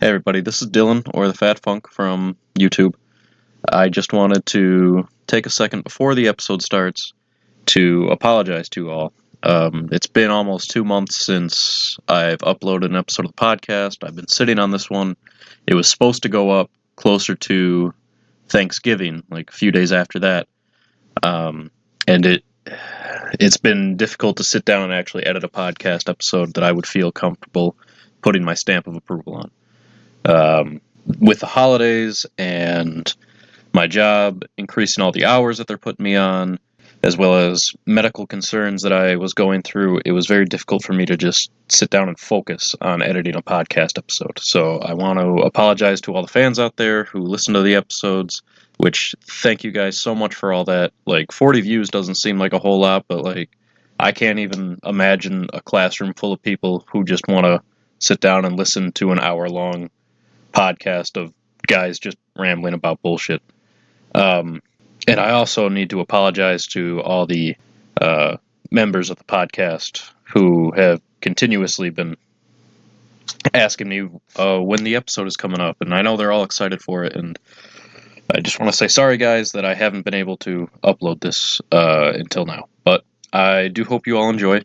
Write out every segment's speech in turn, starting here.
Hey everybody, this is Dylan, or the Fat Funk from YouTube. I just wanted to take a second before the episode starts to apologize to you all. It's been almost 2 months since I've uploaded an episode of the podcast. I've been sitting on this one. It was supposed to go up closer to Thanksgiving, like a few days after that. And it's been difficult to sit down and actually edit a podcast episode that I would feel comfortable putting my stamp of approval on. With the holidays and my job increasing all the hours that they're putting me on, as well as medical concerns that I was going through, it was very difficult for me to just sit down and focus on editing a podcast episode. So I want to apologize to all the fans out there who listen to the episodes, which thank you guys so much for all that. 40 views doesn't seem like a whole lot, but I can't even imagine a classroom full of people who just want to sit down and listen to an hour-long podcast of guys just rambling about bullshit. And I also need to apologize to all the members of the podcast who have continuously been asking me when the episode is coming up, and I know they're all excited for it, and I just want to say sorry, guys, that I haven't been able to upload this until now. But I do hope you all enjoy.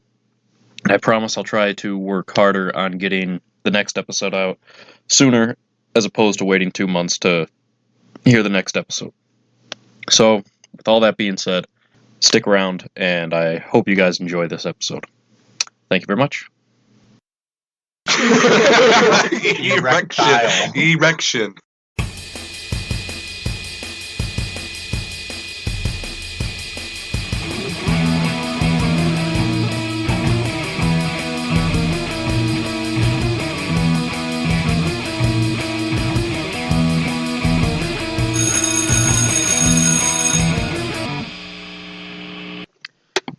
I promise I'll try to work harder on getting the next episode out sooner, as opposed to waiting 2 months to hear the next episode. So, with all that being said, stick around, and I hope you guys enjoy this episode. Thank you very much. Erection.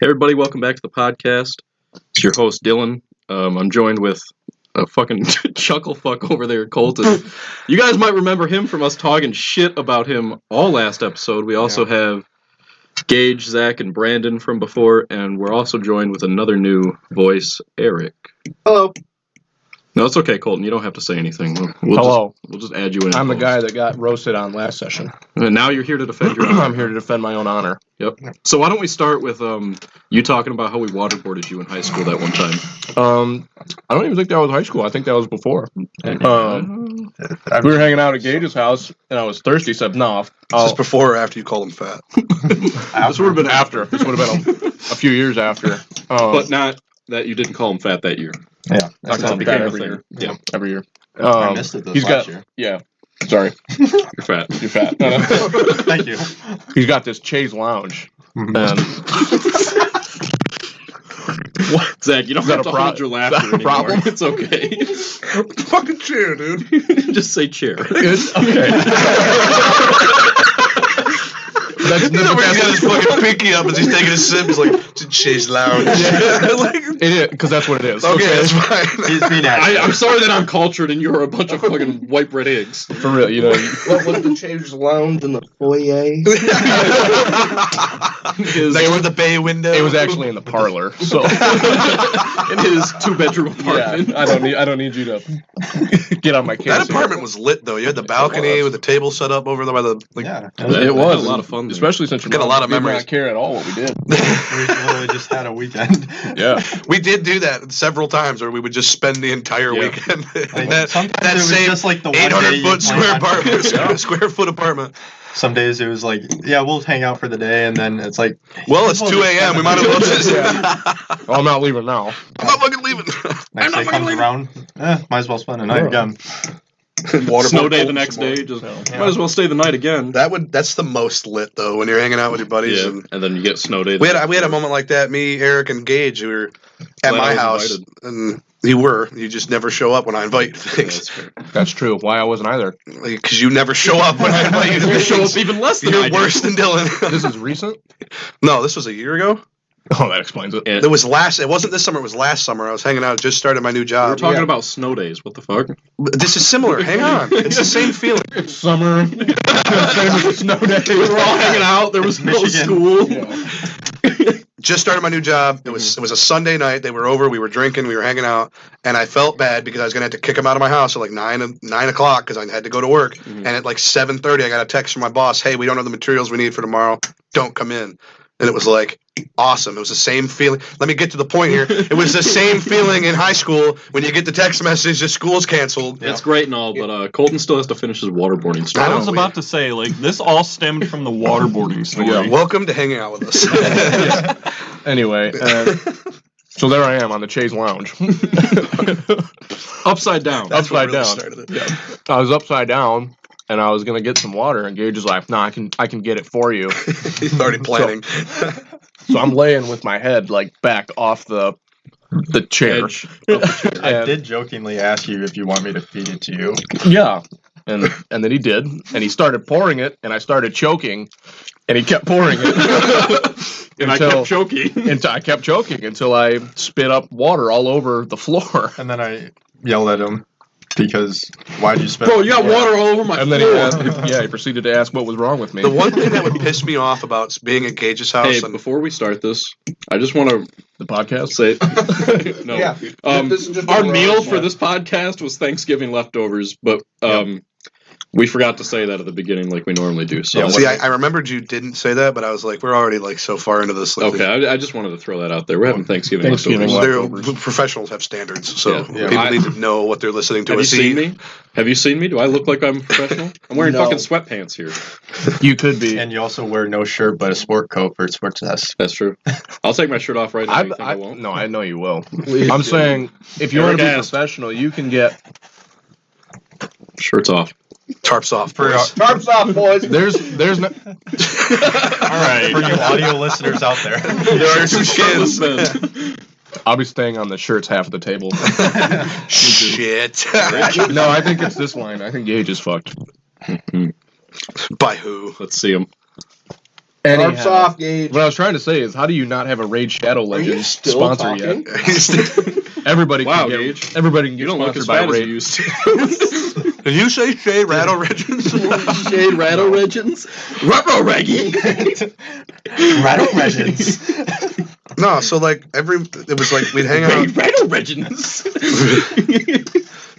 Hey everybody, welcome back to the podcast. It's your host, Dylan. I'm joined with a fucking chuckle fuck over there, Colton. You guys might remember him from us talking shit about him all last episode. We also have Gage, Zach, and Brandon from before, and we're also joined with another new voice, Eric. Hello. No, it's okay, Colton. You don't have to say anything. Hello. We'll just add you in. I'm the guy that got roasted on last session. And now you're here to defend your honor. I'm here to defend my own honor. Yep. So why don't we start with you talking about how we waterboarded you in high school that one time? I don't even think that was high school. I think that was before. We were hanging out at Gage's house, and I was thirsty. He said, "No." Is this before or after you called him fat? This would have been after. This would have been a few years after. But not that you didn't call him fat that year. Yeah, that's how it became every a year. thing. Yeah, every year. I missed it this last year. Yeah. Sorry. You're fat. You're fat. Thank you. He's got this chaise lounge. And what? Zach, you don't have to hold your laughter anymore. Problem? It's okay. Fucking chair, dude. Just say chair. Okay. He's got his fucking pinky up as he's taking a sip. He's like, to Chase Lounge. It is, because that's what it is. Okay, that's fine. He's being I'm sorry that I'm cultured and you're a bunch of fucking white bread eggs. For real, you know. What was the Chaise Lounge in the foyer? Next to the bay window. It was actually in the parlor. So in his 2-bedroom apartment. Yeah, I don't need you to get on my case. That apartment was lit though. You had the balcony with the table set up over there by the It was a lot of fun. Especially since you got a lot of did memories. not care at all what we did. We literally just had a weekend. Yeah. We did do that several times, where we would just spend the entire weekend in that same just like the 800-foot square foot apartment. Some days it was like, yeah, we'll hang out for the day, and then it's like, well, it's 2 a.m. We might as well just. Well, I'm not leaving now. I'm not fucking leaving. Next day comes around, might as well spend a night again. Snow day the next day, just might as well stay the night again. That's the most lit though, when you're hanging out with your buddies. Yeah, and then you get snow day. We had a moment like that. Me, Eric, and Gage, who were at my house, and you just never show up when I invite things. That's true. Why I wasn't either? Because you never show up when I invite you to You things. show up even less than You're worse than Dylan. This is recent? No, this was a year ago. Oh, that explains it. It was last. It wasn't this summer. It was last summer. I was hanging out. Just started my new job. We're talking about snow days. What the fuck? This is similar. Hang on. It's the same feeling. It's summer. Same as the snow day. We were all hanging out. There was no Michigan. school. Yeah. just started my new job. It was a Sunday night. They were over. We were drinking. We were hanging out. And I felt bad because I was going to have to kick him out of my house at like 9 o'clock because I had to go to work. And at like 7:30, I got a text from my boss. Hey, we don't have the materials we need for tomorrow. Don't come in. And it was like awesome. It was the same feeling. Let me get to the point here. It was the same feeling in high school when you get the text message that school's canceled. It's great and all, but Colton still has to finish his waterboarding story. I was about to say, like, this all stemmed from the waterboarding story. Yeah, welcome to hanging out with us. Anyway, so there I am on the Chase Lounge. Upside down. That's upside what really down. started it. Yeah. I was upside down, and I was gonna get some water, and Gage is like, "No, I can get it for you." He's already planning. So I'm laying with my head like back off the chair. Edge of the chair. I did jokingly ask you if you want me to feed it to you. Yeah. And then he did, and he started pouring it, and I started choking, and he kept pouring it. And I kept choking. I kept choking until I spit up water all over the floor. And then I yelled at him because why'd you spit? Bro, you got water all over my And floor. then he proceeded to ask what was wrong with me. The one thing that would piss me off about being at Gage's house. Hey, before we start this, I just want to The podcast? say no. Yeah. This is just Our a meal roast, for yeah. this podcast was Thanksgiving leftovers, but we forgot to say that at the beginning like we normally do. So See, I remembered you didn't say that, but I was like, we're already like so far into this. Like, okay, I just wanted to throw that out there. We're having Thanksgiving leftovers. Professionals have standards, so Yeah. people need to know what they're listening to. Have you seen me? Have you seen me? Do I look like I'm professional? I'm wearing fucking sweatpants here. You could be. And you also wear no shirt but a sport coat for Sportz Desk. That's true. I'll take my shirt off right now. You think I won't? No, I know you will. I'm saying, if you want to be professional, you can get... Shirts off. Tarps off, boys. Tarps off, boys. There's no... All right. For you audio listeners out there. There are two shins. I'll be staying on the shirts half of the table. Shit. No, I think it's this line. I think Gage is fucked. By who? Let's see him. Tarps off, Gage. What I was trying to say is, how do you not have a Raid Shadow Legends still sponsor talking? yet? Everybody Wow, can get, Gage. everybody can get You don't look as sponsored by bad as you Raid. used to. Did you say Shade Rattle Regents? Shade Rattle Regents. Ruh-roh Reggie. Rattle Regents. No, so like it was like we'd hang out. Rattle Regents.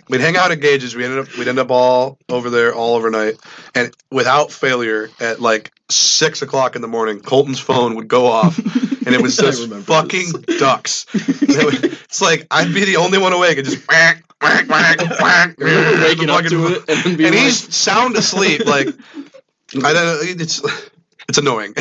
We'd hang out at Gage's. We'd end up all over there all overnight, and without failure, at like 6 o'clock in the morning, Colton's phone would go off, and it was just fucking ducks. It's like I'd be the only one awake, and just whack, whack, whack, whack. Waking up to it, and being and like, he's sound asleep. Like I don't. It's annoying.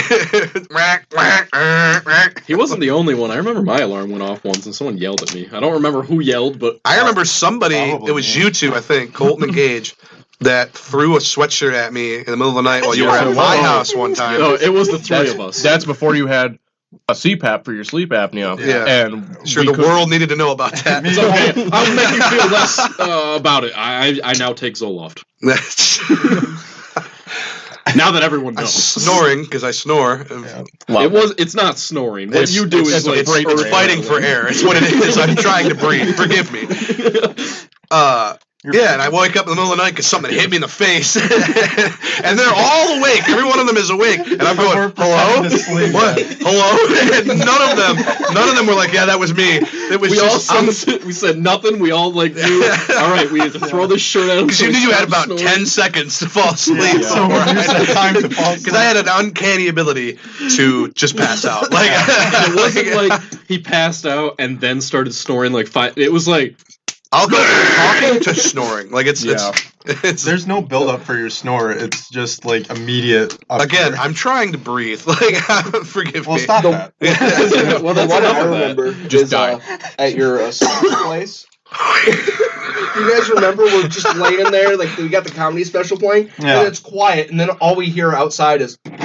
he wasn't the only one. I remember my alarm went off once, and someone yelled at me. I don't remember who yelled, but I remember somebody. Probably It was me. you two, I think, Colton and Gage, that threw a sweatshirt at me in the middle of the night while you were Yeah, at my whoa. house one time. no, it was the three of us. That's before you had a CPAP for your sleep apnea. Yeah. And Sure, we the could- world needed to know about that. It's okay. I'll make you feel less about it. I now take Zoloft. Now that everyone I'm knows. snoring because I snore. It's not snoring. What you do is like It's fighting for air. It's what it is. I'm trying to breathe. Forgive me. Yeah, and I wake up in the middle of the night because something hit me in the face, and they're all awake. Every one of them is awake, and I'm going, "Hello, what? Hello?" And none of them were like, "Yeah, that was me." It was we all just we said nothing. We all like knew. All right, we had to throw this shirt at him. because you knew you had about 10 seconds to fall asleep. So we're using time to fall asleep. Because I had an uncanny ability to just pass out. Like It wasn't like he passed out and then started snoring like five. It was like I'll go from talking to snoring. Like it's There's no build up for your snore. It's just like immediate. again. I'm trying to breathe. Like forgive Well, me. stop that. well, that's The one enough I of that. remember Just is die. at your place. You guys remember we're just laying there, like we got the comedy special playing, Yeah. and it's quiet, and then all we hear outside is Right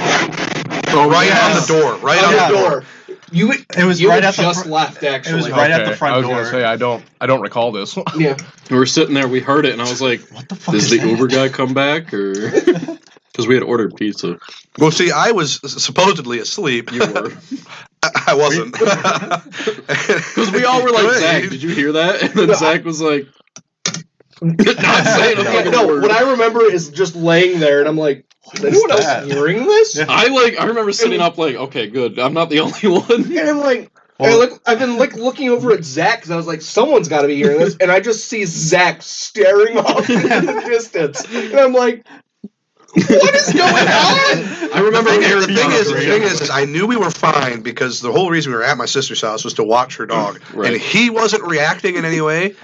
on the door. Right on on the the door. door. You It was you right had at the just fr- left, actually. It was right at the front I was door. gonna say I don't recall this. Yeah. We were sitting there. We heard it, and I was like, What the fuck "Does is the that? Uber guy come back?" Or because we had ordered pizza. Well, see, I was supposedly asleep. You were. I wasn't. Because we all were like, Good. "Zach, did you hear that?" And then Zach was like, "Not saying a fucking No, word." what I remember is just laying there, and I'm like, Is anyone else hearing this? Yeah. I remember sitting up like, okay, good. I'm not the only one. And I'm like, I've been looking over at Zach because I was like, someone's got to be hearing this, and I just see Zach staring off into the distance, and I'm like, what is going on? I remember The thing is, I knew we were fine because the whole reason we were at my sister's house was to watch her dog, Right. and he wasn't reacting in any way.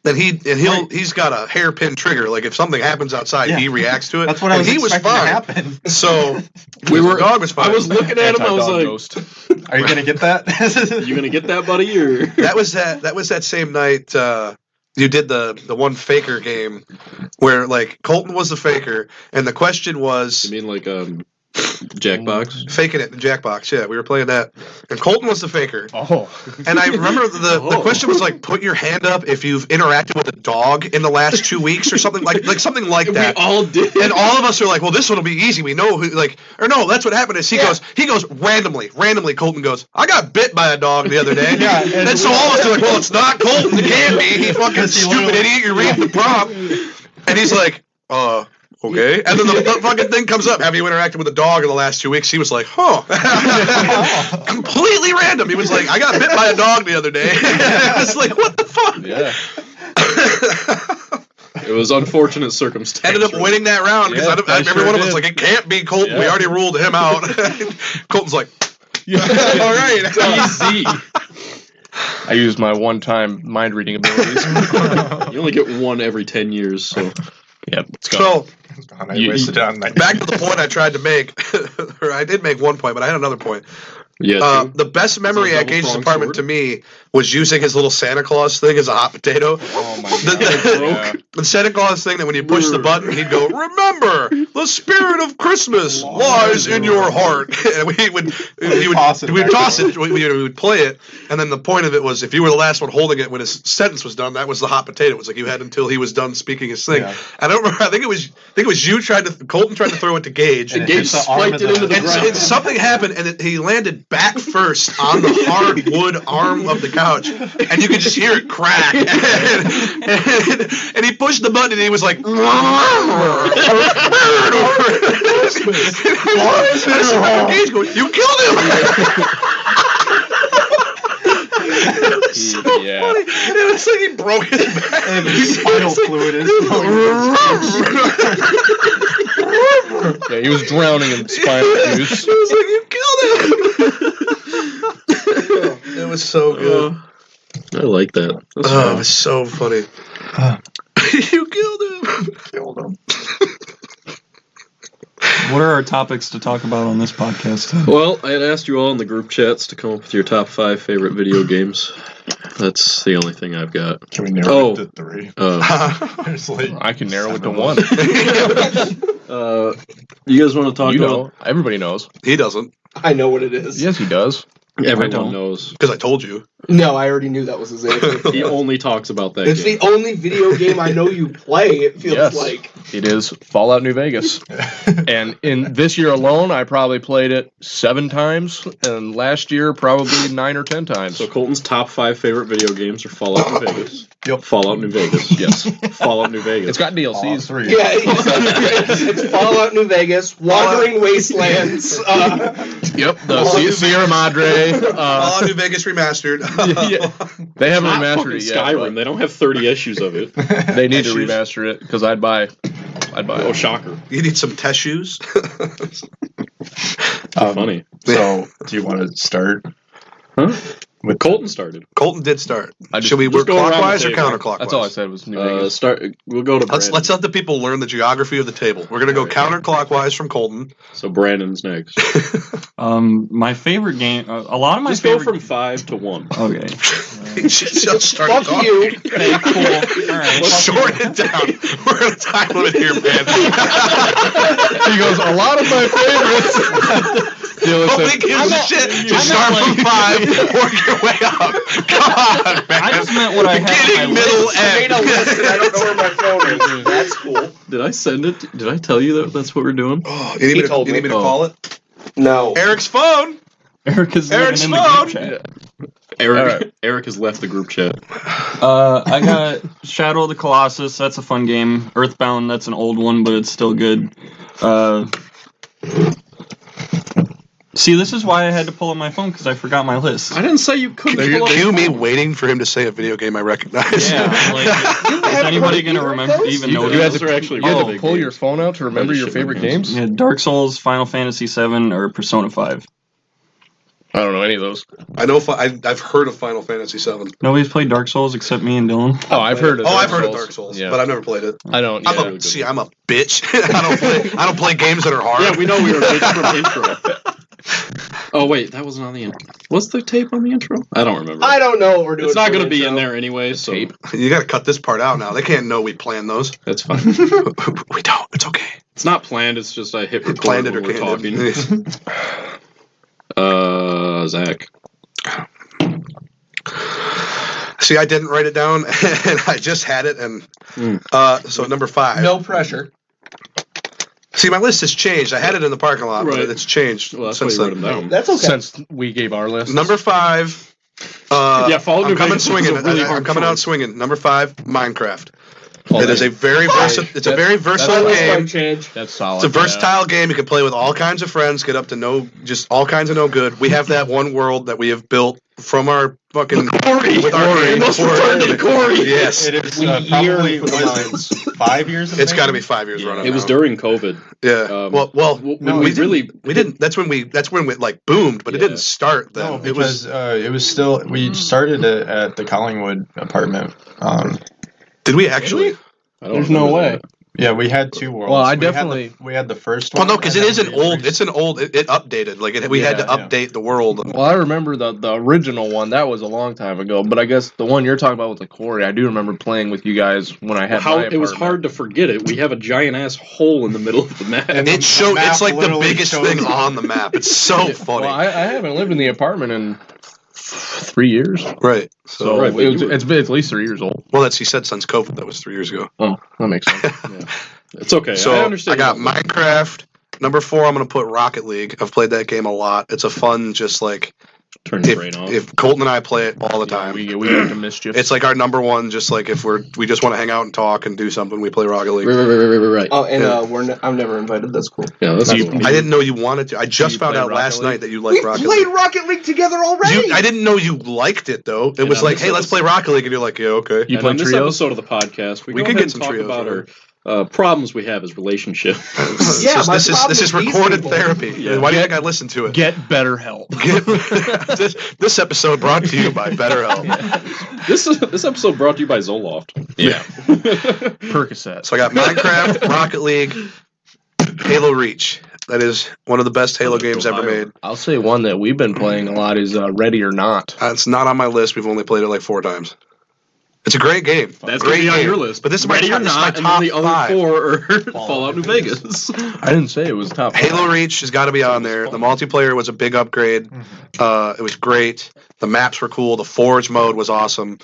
Then he's got a hairpin trigger. Like if something happens outside, he reacts to it. That's what I was he was expecting fine. to happen. So the dog was fine. I was looking at him. I was like, Ghost. Are you gonna get that? "You gonna get that, buddy?" Or That was that same night you did the one faker game where like Colton was the faker and the question was you mean like Jackbox? faking it in Jackbox. Yeah, we were playing that and Colton was the faker. Oh, And I remember the question was like put your hand up if you've interacted with a dog in the last 2 weeks or something like something like that. we all did. And all of us are like, well, this one will be easy. We know who, or no, that's what happened is he goes randomly, Colton goes, I got bit by a dog the other day. And so all of us are like, well, it's not Colton. It can't be. He fucking stupid idiot. You're reading the prompt. And he's like, okay. And then the fucking thing comes up. Have you interacted with a dog in the last 2 weeks? He was like, completely random. He was like, I got bit by a dog the other day. I was like, what the fuck? Yeah. It was unfortunate circumstance. Ended up winning that round because every one of us did. like, it can't be Colton. Yeah. We already ruled him out. Colton's like, Yeah. all right. Easy. I used my one-time mind-reading abilities. You only get one every 10 years, so. Yep, it's gone. So I wasted it on that. back to the point I tried to make, or I did make one point, but I had another point. Yeah. The best memory at Gage's double-pronged apartment sword? to me was using his little Santa Claus thing as a hot potato. Oh my The Santa Claus thing that when you push the button, he'd go, "Remember, the spirit of Christmas lies in your heart." And we would toss it. We would play it, and then the point of it was if you were the last one holding it when his sentence was done, that was the hot potato. It was like you had until he was done speaking his thing. Yeah. I don't remember. I think it was you Colton tried to throw it to Gage. And Gage spiked it into the ground. And something happened, and he landed back first on the hard wood arm of the couch, and you could just hear it crack. And he pushed the button, and he was like, Gage goes, "You killed him!" It was so funny. It was like he broke his back. And spinal fluid is Yeah, he was drowning in spinal juice. It was like, "You killed him!" It was so good. I like that. That's It fun. was so funny. You killed him. What are our topics to talk about on this podcast? Well, I had asked you all in the group chats to come up with your top 5 favorite video games. That's the only thing I've got. Can we narrow it to 3? There's like I can narrow it to 7 one. You guys want to talk You about? know, everybody knows. He doesn't, I know what it is. Yes, he does. Everyone don't. knows. because I told you. No, I already knew that was his answer. He only talks about that It's game. the only video game I know you play, it feels Yes. like. It is Fallout New Vegas. And in this year alone, I probably played it 7 times, and last year probably 9 or 10 times. So Colton's top 5 favorite video games are Fallout New Vegas. Yep. Fallout New Vegas. Yes. Fallout New Vegas. It's got Fallout DLCs. 3. Yeah, it's Fallout New Vegas, Wandering Wastelands. Yep, the Sierra Madre. Fallout New Vegas remastered. Yeah, they haven't Not remastered fucking it yet. Skyrim. They don't have 30 issues of it. but They need to Issues. remaster it because I'd buy Oh, it. shocker. You need some test shoes. Funny. So, do you want to start? Huh? With Colton started. Colton did start. I just- Should we just work go around the clockwise or table. counterclockwise? That's all I said was New Vegas. We'll go to Let's Brandon. let the people learn the geography of the table. We're gonna go counterclockwise from Colton. So Brandon's next. My favorite game. A lot of my Just go favorite. from 5 to 1. Okay. Just start Fuck talking. you. Okay, cool. All right. Let's shorten it down. We're in a time limit here, man. He goes, a lot of my favorites. Nobody gives a shit. Just start from 5, work your way up. Come on, man. I just meant what I had Beginning, on my middle, list. I made a list and I don't know where my phone is. That's cool. Did I send it? Did I tell you that that's what we're doing? Oh, you need me told to me. call it? No. Eric's phone. Eric is Eric's living in the group chat. Eric has left the group chat. I got Shadow of the Colossus. That's a fun game. Earthbound. That's an old one, but it's still good. See, this is why I had to pull up my phone because I forgot my list. I didn't say you couldn't. Cue me waiting for him to say a video game I recognize. Yeah, like, is anybody gonna remember? Even know You had Those are actually to really big pull games. your phone out to remember your favorite games? Yeah, Dark Souls, Final Fantasy VII, or Persona 5. I don't know any of those. I know. I've heard of Final Fantasy VII. Nobody's played Dark Souls except me and Dylan. Oh, I've heard of I've heard of Dark Souls, Yeah. but I've never played it. I don't. I'm a bitch. I don't play games that are hard. Yeah, we know we were bitch from intro. Oh wait, that wasn't on the intro. What's the tape on the intro? I don't remember. I don't know what we're doing. It's not for going to be intro. in there anyway, so Tape. You got to cut this part out now. They can't know we planned those. that's fine. We don't. It's okay. It's not planned. It's just I hit record Planned it or when we're canned talking. Zach. See, I didn't write it down, and I just had it, and so number 5. No pressure. See, my list has changed. I had it in the parking lot, Right. but it's changed Well, that's why since you wrote then. them down. That's okay. Since we gave our list. Number 5. Yeah, Fallout I'm New coming Vegas is swinging. a really I'm hard coming out choice. swinging. Number 5, Minecraft. Oh, It is a very versatile. It's a very My versatile list game. might change. That's solid. It's a versatile game. You can play with all kinds of friends. Get up to just all kinds of no good. We have that one world that we have built from our fucking Corey. with our game. Most return to the Corey. Yes, It is We probably yearn for the mines. 5 years. in it's got to be making? 5 years running. It was now. during COVID. Yeah. When no, we we really didn't. That's when we like boomed, but it Yeah. didn't start then. No, it because was. it was still. We started it at the Collingwood apartment. Did we actually? I don't There's no remember way. that. Yeah, we had 2 worlds. Well, I We had the- definitely- we had the first Well, one. no, because and it then is an we old. It's an old. It updated. Like we had to Yeah, yeah. update the world. Well, I remember the original one. That was a long time ago. But I guess the one you're talking about with the Corey, I do remember playing with you guys when I had How my it was apartment. hard to forget it. We have a giant ass hole in the middle of the map. And It show. map It's like the literally biggest shows- thing on the map. It's so funny. Well, I haven't lived in the apartment in 3 years. Right. So Right, but it's been at least 3 years old. Well, that's he said since COVID. That was 3 years ago. Oh, that makes sense. It's okay. So I I understand. got you don't- Minecraft. Number 4, I'm going to put Rocket League. I've played that game a lot. It's a fun, just like Turn your brain off. if Colton and I play it all the time. We get to mischief. It's like our number one. Just like if we just want to hang out and talk and do something, we play Rocket League. Right. Oh, and Yeah. I'm never invited. That's cool. Yeah, that's You- cool. I didn't know you wanted to. I just you found play out Rocket last League? night that you We like Rocket played League. Rocket League together already. I didn't know you liked it though. It And was on like, this hey, let's play Rocket League, and you're like, yeah, okay. You And play on this trios? episode of the podcast, we We go could ahead get and some talk trios, about right? our problems we have as relationship. Yeah, my this problem is is these recorded people. therapy. Yeah. Why do you think I listened to it? Get better help. this episode brought to you by BetterHelp. This episode brought to you by Zoloft. Yeah. Percocet. So I got Minecraft, Rocket League, Halo Reach. That is one of the best Halo games ever made. I'll say one that we've been playing a lot is Ready or Not. It's not on my list. We've only played it like 4 times. It's a great game. That's great going to be on game. your list. But this is my Ready top, or this is my not, and top then the 5. other 4 are Fallout New Vegas. I didn't say it was top. Halo Reach has got to be on there. The multiplayer was a big upgrade. It was great. The maps were cool. The Forge mode was awesome.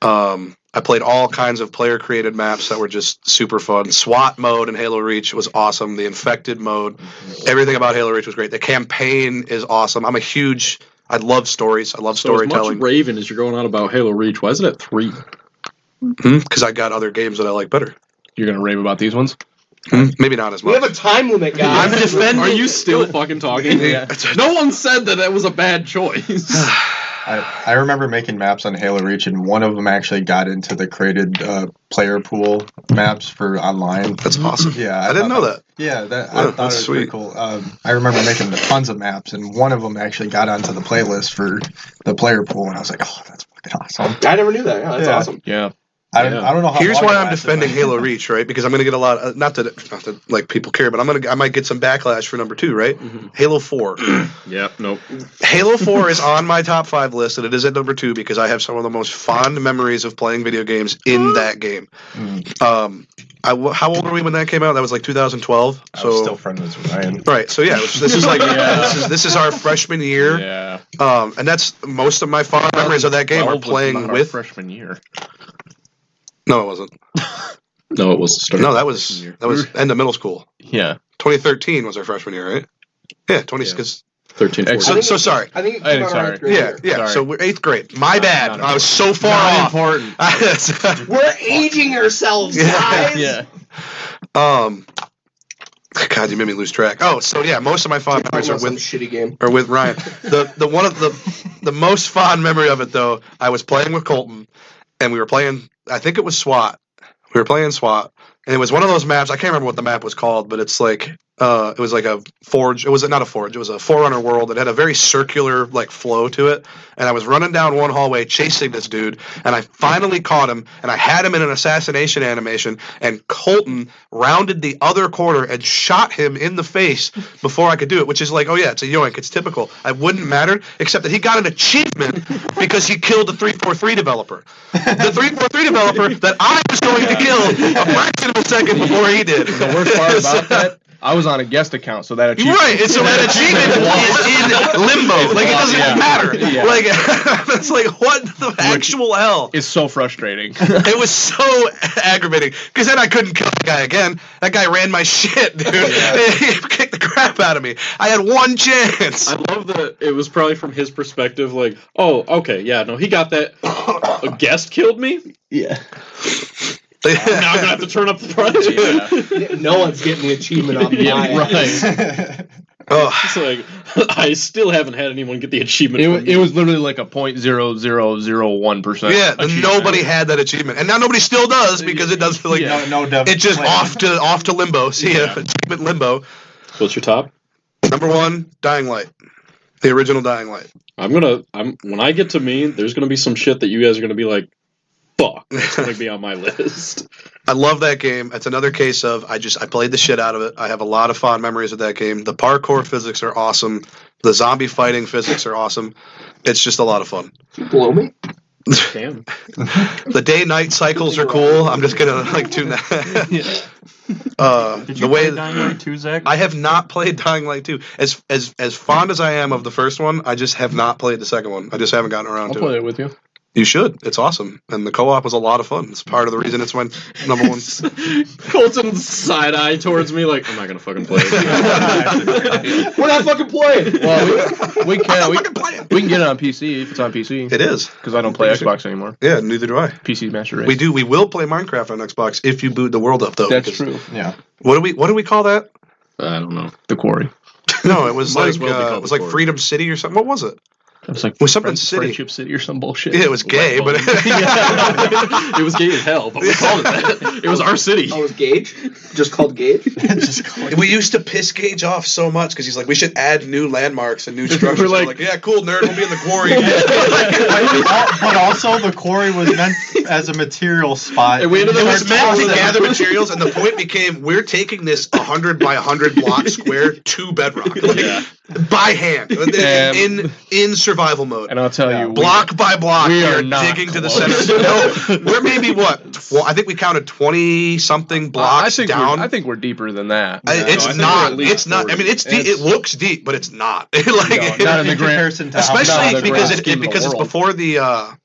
I played all kinds of player-created maps that were just super fun. SWAT mode in Halo Reach was awesome. The Infected mode, everything about Halo Reach was great. The campaign is awesome. I love stories. I love So as storytelling. much raving as you're going on about Halo Reach, why is it at 3? Because I got other games that I like better. You're gonna rave about these ones? Maybe not as We much. have a time limit, guys. I'm defending. Are you still fucking talking? Yeah. No one said that was a bad choice. I remember making maps on Halo Reach, and one of them actually got into the created player pool maps for online. That's awesome. Yeah, I didn't know that. Yeah, I Yeah, thought it that's was sweet. pretty cool. I remember making tons of maps, and one of them actually got onto the playlist for the player pool, and I was like, oh, that's fucking awesome. I never knew that. Yeah, that's Yeah. awesome. Yeah. I don't know how. Here's long why it I'm lasted, defending but- Halo Reach, right? Because I'm going to get a lot. Not that like people care, but I might get some backlash for number 2, right? Halo 4. Yeah, nope. Halo 4 is on my top 5 list, and it is at number 2 because I have some of the most fond memories of playing video games in that game. How old were we when that came out? That was like 2012. I was So still friends with Ryan. right. So yeah, this is like this is our freshman year. Yeah. And that's most of my fond memories of that game are 12 was playing not our with. freshman year. No, it wasn't. No, it was the start. No, of that the was freshman year. end of middle school. Yeah. 2013 was our freshman year, right? Yeah, 20. Yeah. Because 13, 14. so sorry. I think it I came think out around sorry. eighth grade Yeah, year. yeah. Sorry. So we're 8th grade. My bad. I was so far Not off. important. We're aging ourselves, Yeah. guys. Yeah. God, you made me lose track. Oh, so yeah, most of my fond memories are Some with shitty game. Ryan. The one of the most fond memory of it though, I was playing with Colton, and we were playing. I think it was SWAT. We were playing SWAT, and it was one of those maps. I can't remember what the map was called, but it's like it was like a forge. It was not a forge. It was a Forerunner world. It had a very circular like flow to it. And I was running down one hallway chasing this dude, and I finally caught him, and I had him in an assassination animation. And Colton rounded the other corner and shot him in the face before I could do it, which is like, oh yeah, it's a yoink. It's typical. I wouldn't matter, except that he got an achievement because he killed the 343 developer. The 343 developer that I was going to kill a fraction of a second before he did. The worst part about that, I was on a guest account, so that achievement. Right, and so that achievement is in limbo. Like, it doesn't matter. Yeah. Like, it's like, what the actual hell? It's so frustrating. It was so aggravating, because then I couldn't kill the guy again. That guy ran my shit, dude. He kicked the crap out of me. I had one chance. I love that it was probably from his perspective, like, oh, okay, yeah, no, he got that. A guest killed me? Yeah. Now I'm gonna have to turn up the price. Yeah. No one's getting the achievement off my ass. Oh. It's like, I still haven't had anyone get the achievement. It was literally like a 0.0001%. Yeah, and nobody had that achievement, and now nobody still does because it does feel like it's just off to limbo. See ya, achievement limbo. What's your top? Number 1, Dying Light, the original Dying Light. When I get to me, there's gonna be some shit that you guys are gonna be like, fuck, that's gonna be on my list. I love that game. It's another case of I played the shit out of it. I have a lot of fond memories of that game. The parkour physics are awesome. The zombie fighting physics are awesome. It's just a lot of fun. Blow me. Damn. The day-night cycles are cool. I'm just gonna like tune that. Did you play Dying Light 2, Zach? I have not played Dying Light 2. As fond as I am of the first one, I just have not played the second one. I just haven't gotten around I'll to play it. it with you. You should. It's awesome. And the co-op was a lot of fun. It's part of the reason it's my number 1. Colton's side eye towards me like, I'm not gonna fucking play it. We're not fucking playing. Well, we can get it on PC if it's on PC. It is. Because I don't play Xbox anymore. Yeah, neither do I. PC Master Race. We will play Minecraft on Xbox if you boot the world up though. That's true. Yeah. What do we call that? I don't know. The Quarry. No, it was Might like as well be called it was the like Quarry. Freedom City or something. What was it? It was like It was something city. Friendship City or some bullshit. Yeah, it was gay, but It was gay as hell, but we called it that. It was our city. Oh, it was Gage? Just called Gage? we used to piss Gage off so much because he's like, we should add new landmarks and new structures. We're like, yeah, cool, nerd, we'll be in the quarry. But also, the quarry was meant as a material spot. And we ended It up was meant to gather materials, and the point became we're taking this 100 by 100 block square to bedrock, by hand, in survival mode. And I'll tell you, block by block, we are we're not digging to the close. center. No, we're maybe I think we counted 20 something blocks down. I think we're deeper than that. It's I think not. we're at least It's not. 40. I mean, it's deep. It looks deep, but it's not. Like not in the in grand, comparison to especially the because grand scheme of the it's world. before the.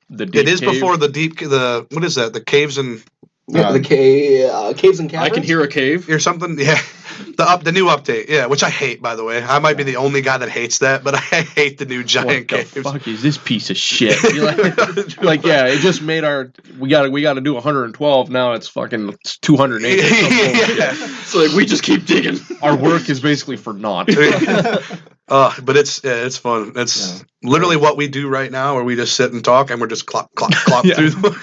the deep It is cave. before the deep. The what is that? The caves and Yeah, the caves and caverns? I can hear a cave. or something. Yeah, the new update. Yeah, which I hate, by the way. I might be the only guy that hates that, but I hate the new giant What caves. the fuck is this piece of shit? You're like, yeah, it just made we got to do 112. Now it's fucking 208. Yeah. So like we just keep digging. Our work is basically for naught. But it's fun. It's literally what we do right now, where we just sit and talk, and we're just clop through them.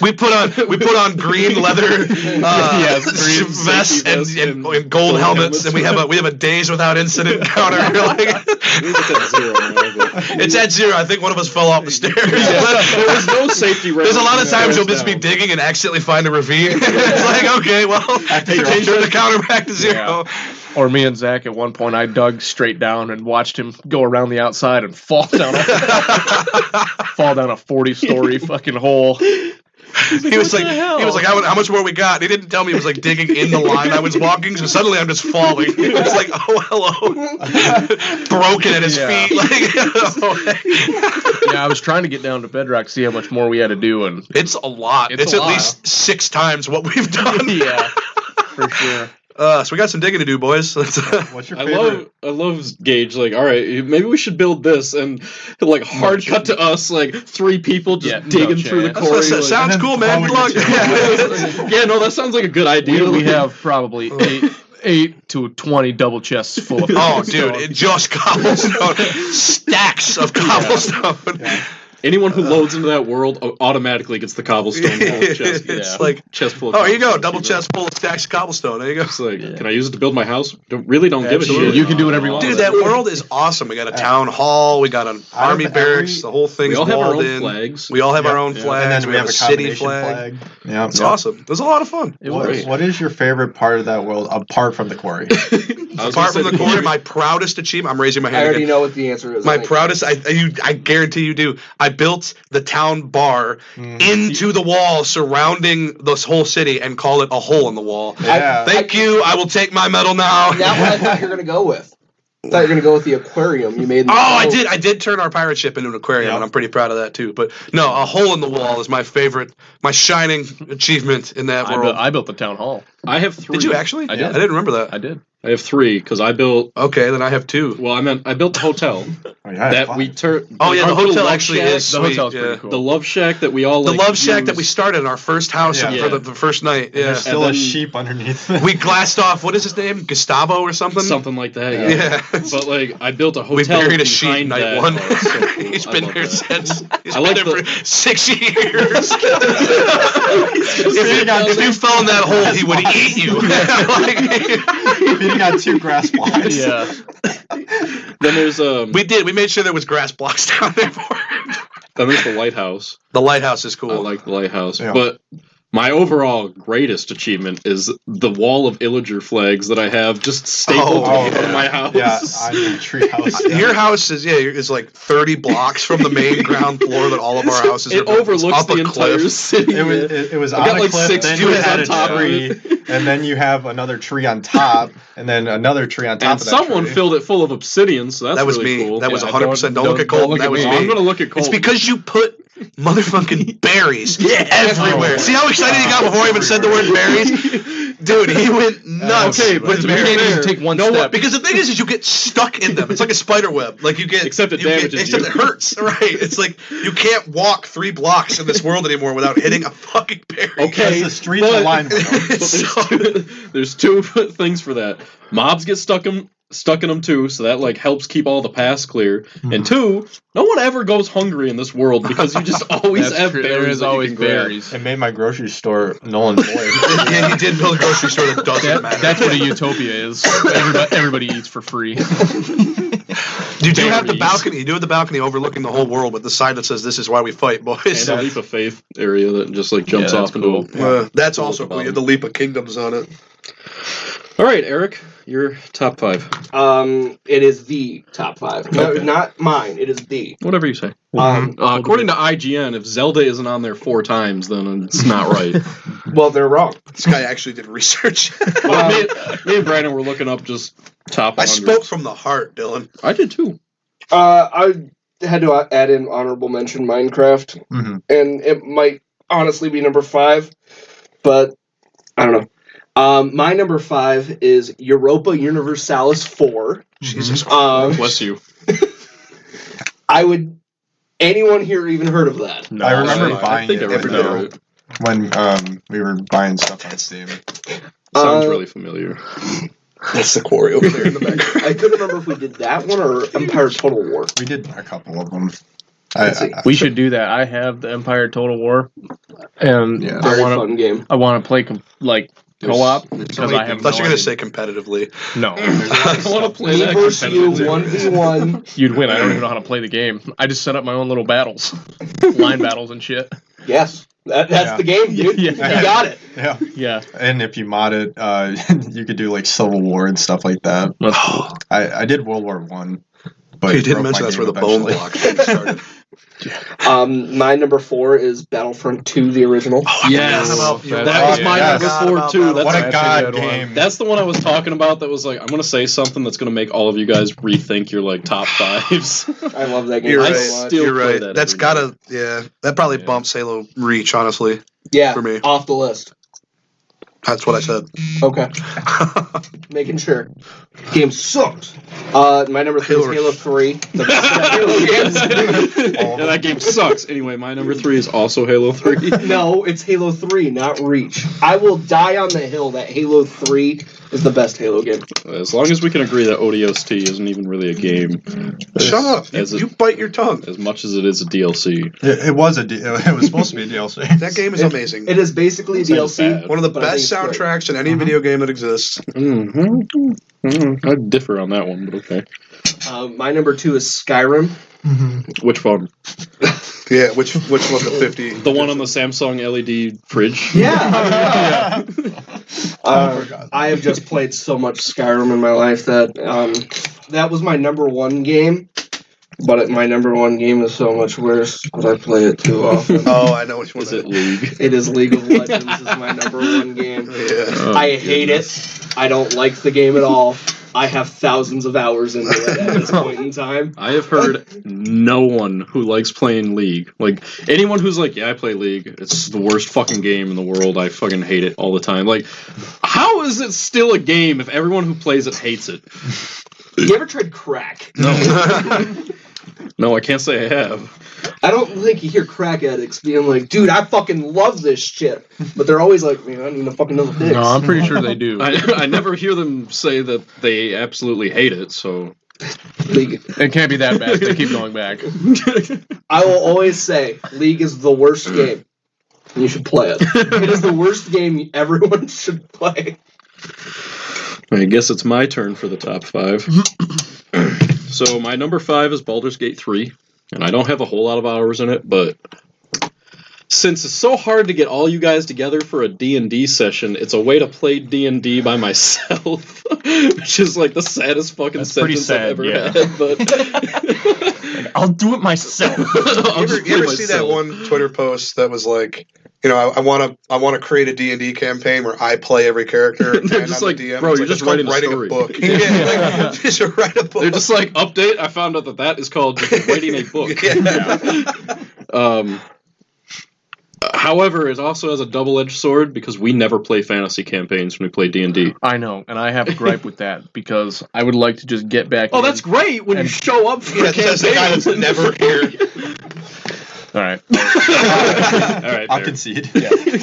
We put on green leather vests and gold helmets, and we have a days without incident counter. It's at 0. I think one of us fell off the stairs. There was no safety. There's a lot of times you'll just be digging and accidentally find a ravine. It's like, okay, well, turn the counter back to 0. Yeah. Or me and Zach, at one point, I dug straight down and watched him go around the outside and fall down a 40-story fucking hole. He was like, how much more we got? And he didn't tell me he was like digging in the line I was walking, so suddenly I'm just falling. It's like, oh, hello. Broken at his feet. Yeah, I was trying to get down to bedrock, see how much more we had to do, and it's a lot. It's at least 6 times what we've done. Yeah, for sure. So we got some digging to do, boys. What's your favorite? I love Gage. Like, all right, maybe we should build this, and like hard cut to us, like 3 people just digging through the quarry. Sounds cool, man. Good luck. Yeah, no, that sounds like a good idea. We have probably 8 to 20 double chests full of Oh, cobblestone. dude, it just cobblestone. Stacks of cobblestone. Anyone who loads into that world automatically gets the cobblestone chest. It's like, Chest full of oh, here you go, cobblestone. double chest full of stacks of cobblestone. There you go. It's like, can I use it to build my house? Don't give a Absolutely. shit. You can do whatever you want. Dude, that world is awesome. We got a town hall. We got an army barracks. The whole thing's We all have our walled own in. flags. We all have our own And flags. then we have a city combination flag. Yeah. It's awesome. It was a lot of fun. What is your favorite part of that world apart from the quarry? Apart from the quarry, my proudest achievement. I'm raising my I hand already again. know what the answer is. My proudest, I guarantee you do. I built the town bar into the wall surrounding this whole city and call it a hole in the wall. Yeah. Thank you. I will take my medal now. That's what I thought you were going to go with. I thought you were going to go with the aquarium you made. In the I did. I did turn our pirate ship into an aquarium, Yeah. and I'm pretty proud of that too. But no, a hole in the wall is my favorite, my shining achievement in that world. I built the town hall. I have 3. Did you actually? I did. I didn't remember that. I did. I have 3 because I built. Okay, then I have 2. Well, I built the hotel Oh, yeah, that fun. we turned. Oh yeah, the hotel actually is The sweet. hotel's yeah. pretty cool. The love shack that we all The like. love shack that we used. started in our first house Yeah. for the first night. Yeah. There's still And a then- sheep underneath. We glassed off. What is his name? Gustavo or something? Something like that. Yeah. Yeah. But like, I built a We hotel. buried a sheep behind night that. one. Oh, it's so cool. He's I been love there that. since. He's I like been there the- for 6 years. if you fell in that hole, he would eat you. Feeding on 2 grass blocks. Yeah. Then there's We made sure there was grass blocks down there for him. Then there's the lighthouse. The lighthouse is cool. I like the lighthouse, Yeah. but my overall greatest achievement is the wall of Illager flags that I have just stapled to the front of my house. Yeah, I'm in a tree house. Your house is like 30 blocks from the main ground floor that all of our houses are. It built. It's overlooks up a the entire cliff. city. It was I've on got a like cliff, 6 then you trees had on a top of tree, it. and then you have another tree on top, and then another tree on top And of that someone tree. filled it full of obsidian, so that's That was really me. cool. That was Yeah, 100%. Don't look at don't Colton. look That at was me. me. I'm gonna look at Colton. It's because you put motherfucking berries everywhere. See how excited he got before I even said the word berries? Dude, he went nuts. Okay, but to be You can't fair, even take one No, step. because the thing is you get stuck in them. It's like a spider web. Like you get, Except it you get- damages except you. it hurts. Right? It's like you can't walk 3 blocks in this world anymore without hitting a fucking berry. Okay, Because the streets but- are lined with them. But there's two things for that. Mobs get stuck in them too, so that like helps keep all the paths clear. And 2, no one ever goes hungry in this world because you just always That's have true. berries. There is that you always can grab. berries. It made my grocery store null and void. Yeah, he did build a grocery store that doesn't matter. That's what a utopia is. Everybody eats for free. You do have the berries. balcony. You do have the balcony overlooking the whole world with the sign that says "This is why we fight, boys." And a leap of faith area that just like jumps Yeah, that's off into. cool. That's also cool. You have the leap of kingdoms on it. All right, Eric, your top 5. It is the top 5. No, not mine. It is the. Whatever you say. Um, According to IGN, if Zelda isn't on there 4 times, then it's not right. well, they're wrong. This guy actually did research. Well, me and Brandon were looking up just top 100. I spoke from the heart, Dylan. I did too. I had to add in honorable mention Minecraft, Mhm. and it might honestly be number 5, but I don't know. My number 5 is Europa Universalis 4. Jesus. Bless you. Anyone here even heard of that? I remember I buying think it I remember it. when we were buying stuff on Steam. Sounds really familiar. That's the quarry over there in the back. I couldn't remember if we did that one or Empire Total War. We did a couple of them. Let's see. We should do that. I have the Empire Total War, and Yeah. Very I fun game. want to play co-op because I I have. thought you were no going to idea. say competitively. No, I want to play Me that versus you, competitively. 1v1. you'd win. I don't even know how to play the game. I just set up my own little battles, line battles and shit. Yes, that's Yeah. the game, dude. Yeah. You got it. Yeah, Yeah, and if you mod it, you could do like Civil War and stuff like that. that's cool. I did World War One, but You it didn't broke mention my that's where game the bone eventually. block thing started. My number 4 is Battlefront 2, the original. Yes. That That was my yes. number 4 too. What a That's a god good one. game! That's the one I was talking about. That was like, I'm gonna say something that's gonna make all of you guys rethink your like top 5s. I love that game. You're I right. so much. still You're play right. that That's every gotta. Yeah, that probably bumps Halo Reach. Honestly, Yeah, for me. off the list. That's what I said. Okay, making sure. Game sucks. My number 3 is Halo 3. The best of Halo games. Yeah, that game sucks. Anyway, my number 3 is also Halo 3. No, it's Halo 3, not Reach. I will die on the hill that Halo 3 is the best Halo game. As long as we can agree that ODST isn't even really a game. Shut up! You bite your tongue. As much as it is a DLC. It was supposed to be a DLC. That game is amazing. It is basically a DLC. One of the best soundtracks in any video game that exists. I differ on that one, but okay. My number 2 is Skyrim. Which phone? Yeah, which one? The 50? The one on the Samsung LED fridge? Yeah. I have just played so much Skyrim in my life that that was my number 1 game. But my number 1 game is so much worse, but I play it too often. Oh, I know which one. Is it League? It is League of Legends. Is my number 1 game. Yeah. I hate it. I don't like the game at all. I have thousands of hours into it at this point in time. I have heard no one who likes playing League. Like, anyone who's like, yeah, I play League. It's the worst fucking game in the world. I fucking hate it all the time. Like, how is it still a game if everyone who plays it hates it? You ever tried crack? No. No, I can't say I have. I don't think you hear crack addicts being like, dude, I fucking love this shit. But they're always like, man, I need to fucking know the dicks. No, I'm pretty sure they do. I never hear them say that they absolutely hate it, so... League. It can't be that bad. They keep going back. I will always say, League is the worst game. You should play it. It is the worst game everyone should play. I guess it's my turn for the top 5. So my number 5 is Baldur's Gate 3, and I don't have a whole lot of hours in it, but since it's so hard to get all you guys together for a D&D session, it's a way to play D&D by myself, which is like the saddest fucking sentence I've ever had. But I'll do it myself. You ever see that one Twitter post that was like, you know, I want to create a D&D campaign where I play every character. They're and just I'm like, the DM. bro, It's you're like, just writing a story. book. Yeah, like, just write a book. They're just like, update, I found out that is called just writing a book. However, it also has a double-edged sword because we never play fantasy campaigns when we play D&D. I know, and I have a gripe with that because I would like to just get back. Oh, that's great when you show up for a That's the guy that's never here. All right. All right, I'll fair. concede. Yeah. You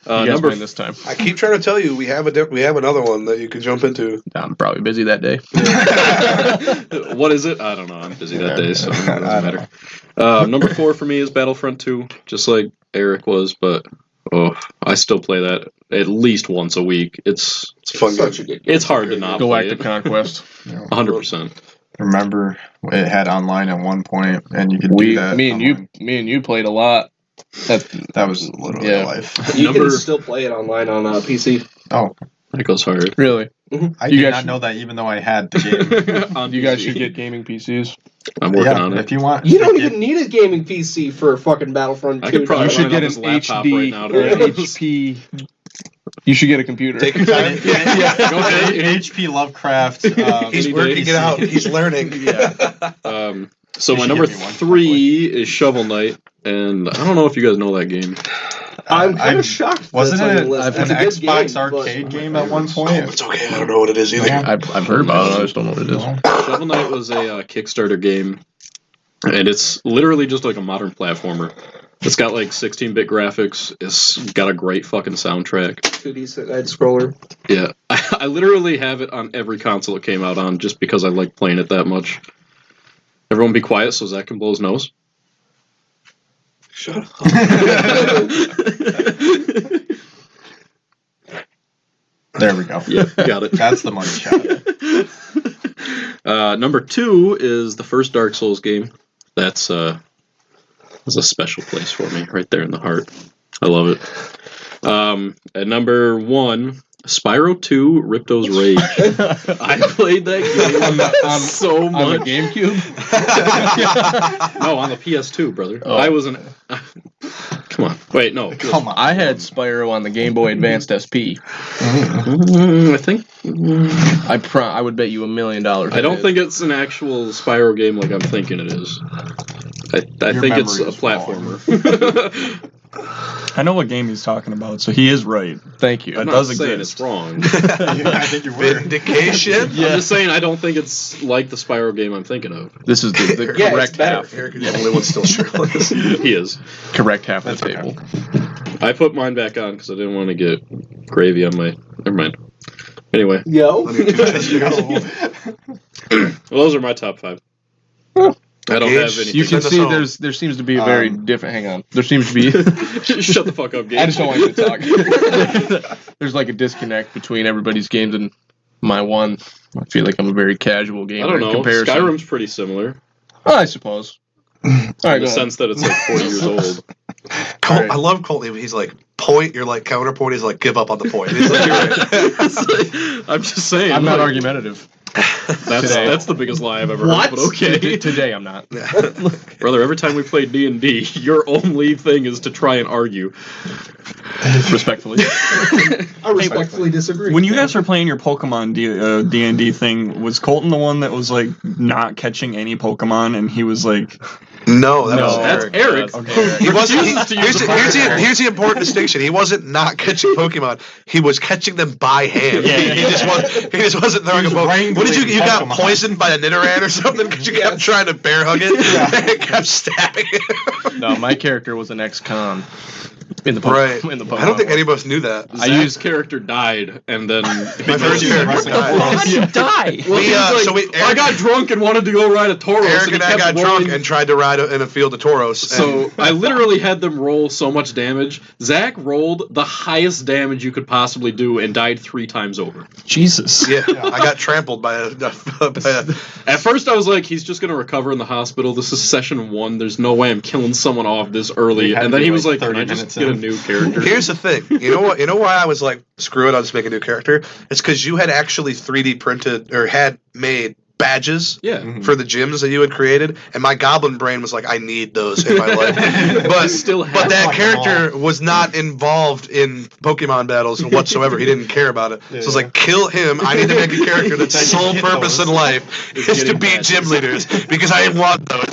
guys Number win this time. I keep trying to tell you, we have another one that you can jump into. I'm probably busy that day. What is it? I don't know. I'm busy that day, so it doesn't matter. Number 4 for me is Battlefront 2, just like Eric was, but I still play that at least once a week. It's fun. Such a good game. It's hard to not play Galactic it. Conquest. 100%. Remember, it had online at one point, and you could do that. Me and you played a lot. That was literally Yeah. life. You can still play it online on PC. Oh, It goes hard. Really? I You did guys not should- know that, even though I had the game. You guys should get gaming PCs. I'm working Yeah, on it. if you want. You don't even need a gaming PC for fucking Battlefront 2. I could probably You should line get up an his laptop HD right now to or an do this. HP. You should get a computer. Take your time. Go ahead. HP Lovecraft. He's working it out. He's learning. So You my should number give me one, 3 is Shovel Knight, and I don't know if you guys know that game. I'm kind of shocked. Wasn't that's on it the list. an It's a good Xbox game, but- arcade game at one point? It's okay. I don't know what it is either. I've heard about it. I just don't know what it is. Shovel Knight was a Kickstarter game, and it's literally just like a modern platformer. It's got like 16-bit graphics. It's got a great fucking soundtrack. 2D side scroller. Yeah, I literally have it on every console it came out on just because I like playing it that much. Everyone be quiet so Zach can blow his nose. Shut up. There we go. Yeah, got it. That's the money shot. Number 2 is the first Dark Souls game. That's a special place for me, right there in the heart. I love it. At number 1, Spyro 2: Ripto's Rage. I played that game so much. On the GameCube? No, on the PS2, brother. Oh. I was an... Come on. Wait, no. Come on. I had Spyro on the Game Boy Advanced SP. I think... I would bet you $1 million. I don't think it's an actual Spyro game like I'm thinking it is. I think it's a memory is platformer. I know what game he's talking about, so he is right. Thank you. That I'm not does saying exist. it's wrong. I think you were. Vindication. I'm just saying I don't think it's like the Spyro game I'm thinking of. This is the Yeah, correct it's better. half. Eric is the only one still shirtless. He is. Correct half of the That's okay. table. I put mine back on because I didn't want to get gravy on my. Never mind. Anyway, Yo. well, those are my top 5. I don't have anything. You can Send us see home. there seems to be a very different. Hang on. There seems to be. Shut the fuck up, Gage. I just don't want you to talk. There's like a disconnect between everybody's games and my one. I feel like I'm a very casual gamer I don't know. in comparison. Skyrim's pretty similar I suppose. All right, in go the ahead. sense that it's like 40 years old. Colt, Right. I love Colt. He's like, point, you're like, counterpoint. He's like, give up on the point. He's like, you're right. I'm just saying. I'm not like, argumentative. That's the biggest lie I've ever What? heard. But okay, Today I'm not. brother. Every time we play D&D, your only thing is to try and argue. Respectfully. I respectfully disagree. When you guys were playing your Pokemon D&D thing, was Colton the one that was like not catching any Pokemon, and he was like, No, that was That's Eric. Eric. okay. He wasn't. Refuses to use the Here's the important distinction. He wasn't not catching Pokemon. He was catching them by hand. Yeah, he just wasn't throwing a Pokemon. What did you got Pokemon. poisoned by a Nidoran or something because you kept trying to bear hug it and kept stabbing it? No, my character was an ex-con in the Right. In the Pokemon I don't think world. any of us knew that. Zach's character died, and then My first character died. How did you die? I got drunk and wanted to go ride a Tauros. Eric and he I kept got rolling. drunk and tried to ride in a field of Tauros. So I literally had them roll so much damage. Zach rolled the highest damage you could possibly do and died 3 times over. Jesus. yeah, I got trampled by a At first I was like, he's just going to recover in the hospital. This is session 1. There's no way I'm killing someone off this early. We had And to then be he was like like, can 30 I just minutes get a in. new character? Here's the thing. You know what? You know why I was like, screw it, I'll just make a new character? It's because you had actually 3D printed or had made badges Yeah. for the gyms that you had created, and my goblin brain was like, I need those in my life. But Still have but that like them character was not involved in Pokemon battles whatsoever. He didn't care about it. So I was like, kill him. I need to make a character that's I sole can get purpose those. in life is to getting beat badges. gym leaders because I want those.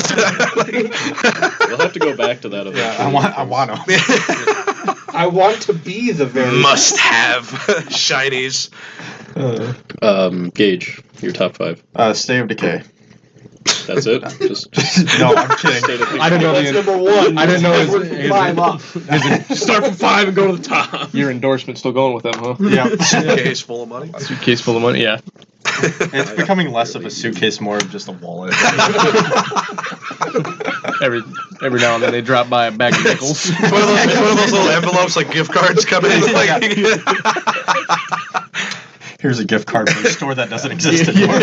We'll have to go back to that Yeah, eventually. I want them. I want to be the very Must have shinies. Gage, your top 5. State of Decay. That's it? Just No, I'm kidding. I didn't know That's the, number 1. I didn't know We're his- 5 up. start from 5 and go to the top. your endorsement's still going with them, huh? Yeah, Suitcase full of money. Suitcase full of money, yeah. it's becoming less of a suitcase, more of just a wallet. Every now and then they drop by a bag of nickels. One of those little envelopes like gift cards come in. Like, Here's a gift card for a store that doesn't exist anymore.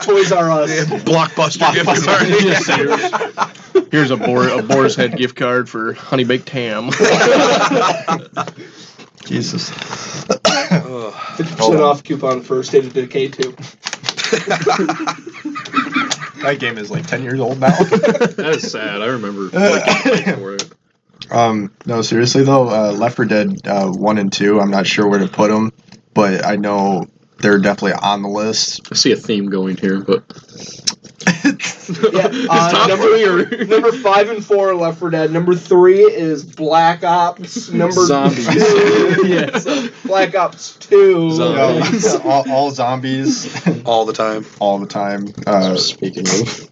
Toys R Us. Blockbuster gift card. Here's a boar's head gift card for honey baked ham. Jesus. 50% off coupon for State of Decay 2. That game is like 10 years old now. That is sad. I remember liking for it. No, seriously though, Left 4 Dead 1 and 2, I'm not sure where to put them, but I know they're definitely on the list. I see a theme going here, but Yeah, top number, 3 or number 5 and 4 are Left 4 Dead. Number 3 is Black Ops. Number Zombies. 2 is Black Ops 2. Zombies. all zombies, All the time. all the time. speaking of,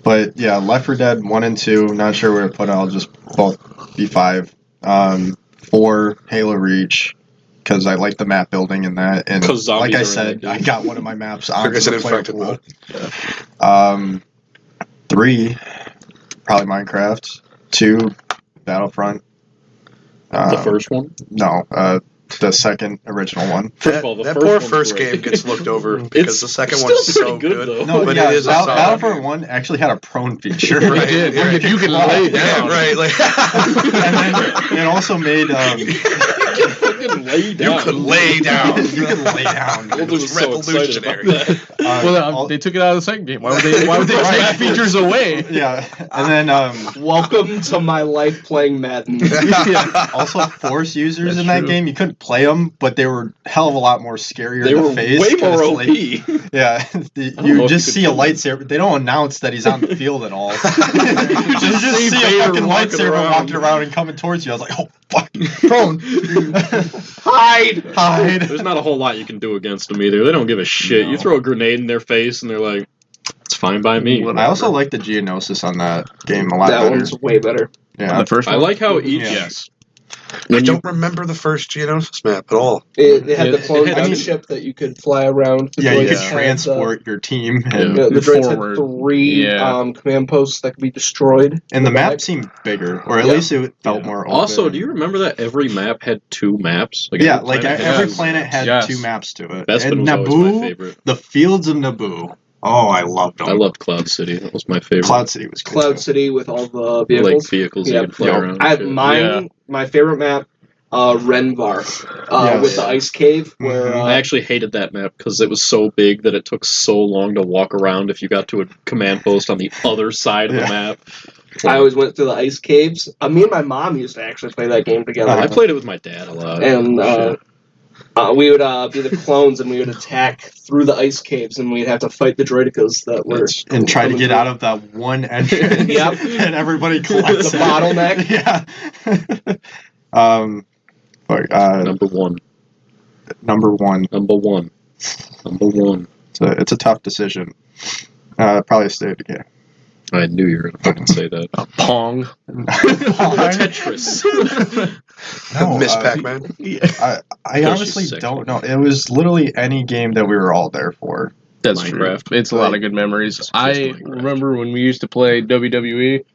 But yeah, Left 4 Dead 1 and 2, not sure where to put it. I'll just both be 5. 4, Halo Reach, because I like the map building in that. And 'Cause zombies like I are in said, that I game. got one of my maps I on guess the it player infected pool. 3, probably Minecraft. 2, Battlefront. the first one. No, the second original one. First of all, the that first poor one's first great. game gets looked over It's because the second still one's so pretty good. though. No, But yeah, it is a solid Battlefront game. 1 actually had a prone feature. Right, did. right. You can lay down. Yeah, right. Like, And then it also made lay down. You could lay down. You can lay down. Boulder It was was so excited about revolutionary. that. Well, they took it out of the second game. Why would they take features away? Yeah, and then Welcome to my life playing Madden. also force users That's in that true. game. You couldn't play them, but they were hell of a lot more scarier They in were the face. way more 'cause, OP. like, yeah, know you if just you see a could play lightsaber. They don't announce that he's on the field at all. you just see see a Vader fucking walking lightsaber around. walking around and coming towards you. I was like, oh fuck, prone, Hide! hide. There's not a whole lot you can do against them either. They don't give a shit. No. You throw a grenade in their face, and they're like, "It's fine by me." I also like the Geonosis on that game a lot That better. one's way better. Yeah, The first I one? like how each. Yeah. Yes. I don't remember the first Geonosis map at all. It had the It clone had- gunship that you could fly around. The yeah, you droids could had transport your team, and, The droids Forward. had 3 Yeah. command posts that could be destroyed. and the in map back. seemed bigger, or at Yeah. least it felt more open. Also, do you remember that every map had 2 maps? Yeah, every like planet had every 2 planet maps. had Yes. 2 maps to it. Bespin And was always my Naboo, favorite. the fields of Naboo. Oh, I loved them. I loved Cloud City. That was my favorite. Cloud City was good Cloud too. City with all the Like vehicles. vehicles Yeah. you could fly Yo, around. I and have shit. mine. My favorite map, Renvar, Yes. with the ice cave. Where Mhm. I actually hated that map because it was so big that it took so long to walk around if you got to a command post on the other side of the Yeah. map. I always went through the ice caves. Me and my mom used to actually play that game together. I played it with my dad a lot. And Shit. we would be the clones, and we would attack through the ice caves, and we'd have to fight the droidicas that were And try to coming get through. out of that one entrance. Yep. And everybody collects The it. bottleneck. Yeah. But, Number one. number one. Number one. Number one. It's a tough decision. Probably stay again. I knew you were going to fucking say that. Pong. Tetris. Miss Pac-Man. I honestly sick. don't know. It was literally any game that we were all there for. That's Minecraft. true. It's a lot of good memories. Just I Minecraft. remember when we used to play WWE.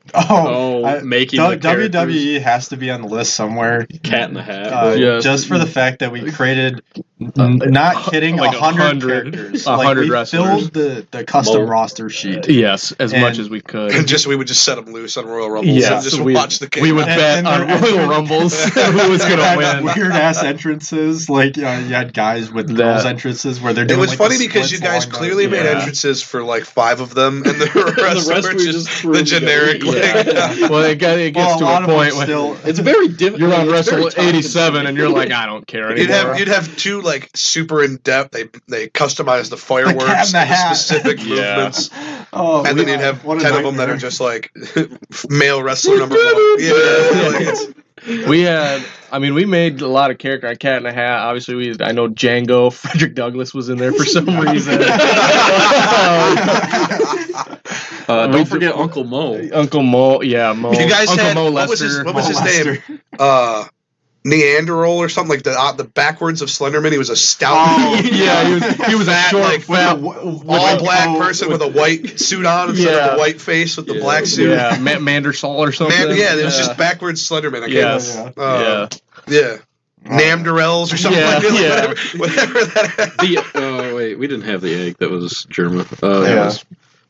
Making the characters. WWE has to be on the list somewhere. Cat in the Hat. Yes. Just for the fact that we created, not kidding, like 100 100 characters. 100 we wrestlers. filled the custom Mold. roster sheet. Yes, as And- much as we could. And we would just set them loose on Royal Rumbles Yeah, and just so we- watch the game. We would And- bet and on their Royal entrance- Rumbles who was going to win. Weird ass entrances, like you had guys with That- girls entrances where they're It doing. was like, funny the because you splits guys along the- clearly made yeah. entrances for like 5 of them, and the rest, rest were we just just threw the together. generic. Yeah. Like, Well, it gets Well, a to lot a of them point when still. It's very difficult. you're on It's very Wrestle time 87 and you're like, I don't care You'd anymore. have 2 like super in depth. They customized the fireworks, Cat in the and the Hat. specific Yeah. movements, Oh, and then you'd have 10 what a of them that nightmare. are just like male wrestler number 1. Yeah, like it's, We made a lot of character on Cat in the Hat. Obviously, I know Django, Frederick Douglass was in there for some reason. Don't forget Uncle Mo. Uncle Mo, yeah, Mo. you guys Uncle had Mo what was his Lester. name? Neanderthal or something like the backwards of Slenderman. He was a stout, Yeah, he was a fat, short, like, fat, all black person with a white suit on instead of Yeah. the white face with the Yeah. black suit. yeah, Mandersol or something. Man, yeah, it was just backwards Slenderman. I can't Yes. yeah. Namdarels or something Yeah, like that. Like, yeah. whatever that. Wait, we didn't have the egg. That was German. Yeah.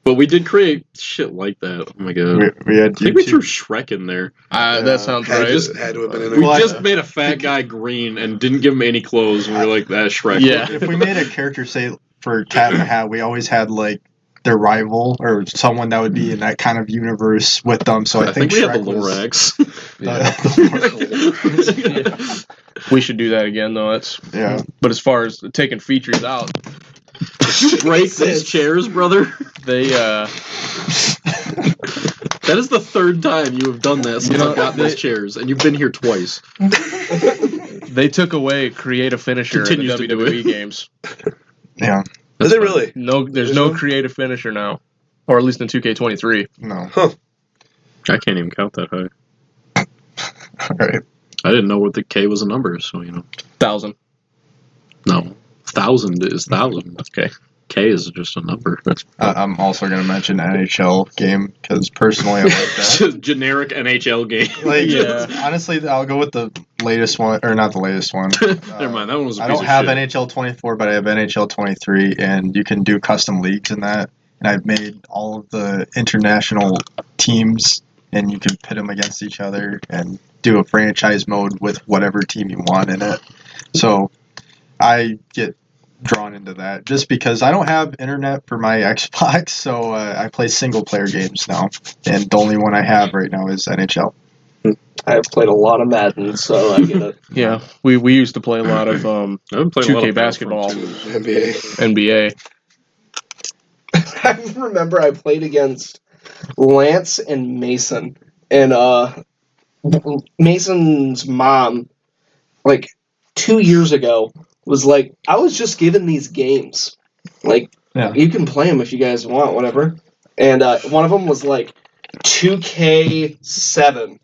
But we did create shit like that. Oh my god. We had I think we YouTube. threw Shrek in there. That sounds had, right. had to have been in We there. Well, just made a fat guy green and didn't give him any clothes. And we were like, that's Shrek. Yeah. If we made a character, say for Cat in the Hat, we always had like their rival or someone that would be in that kind of universe with them. So I, I think we Shrek had the was- Lorax. We should do that again, though. Yeah. But as far as taking features out, Break these chairs, brother. they That is the 3rd time you have done that since I've gotten those chairs, and you've been here twice. they took away creative finisher in the Continues to do WWE it. games. Yeah. Is it really? No, there's no creative finisher now, or at least in 2K23. No. I can't even count that high. All right. I didn't know what the K was a number, so 1,000. No. 1,000 is 1,000. Okay. K is just a number. That's I'm also going to mention NHL game because personally I like that. just generic NHL game. Like, Yeah. honestly, I'll go with the latest one, or not the latest one. Never mind, that one was a I piece don't of have shit. NHL 24, but I have NHL 23, and you can do custom leagues in that. And I've made all of the international teams, and you can pit them against each other and do a franchise mode with whatever team you want in it. So I get drawn into that just because I don't have internet for my Xbox, so I play single player games now, and the only one I have right now is NHL. I've played a lot of Madden, so I get it. Yeah, we used to play a lot of I've been playing a lot 2K of basketball, NBA. NBA. I remember I played against Lance and Mason, and Mason's mom, like 2 years ago, was like, I was just given these games. Like, you can play them if you guys want, whatever. And one of them was like 2K7.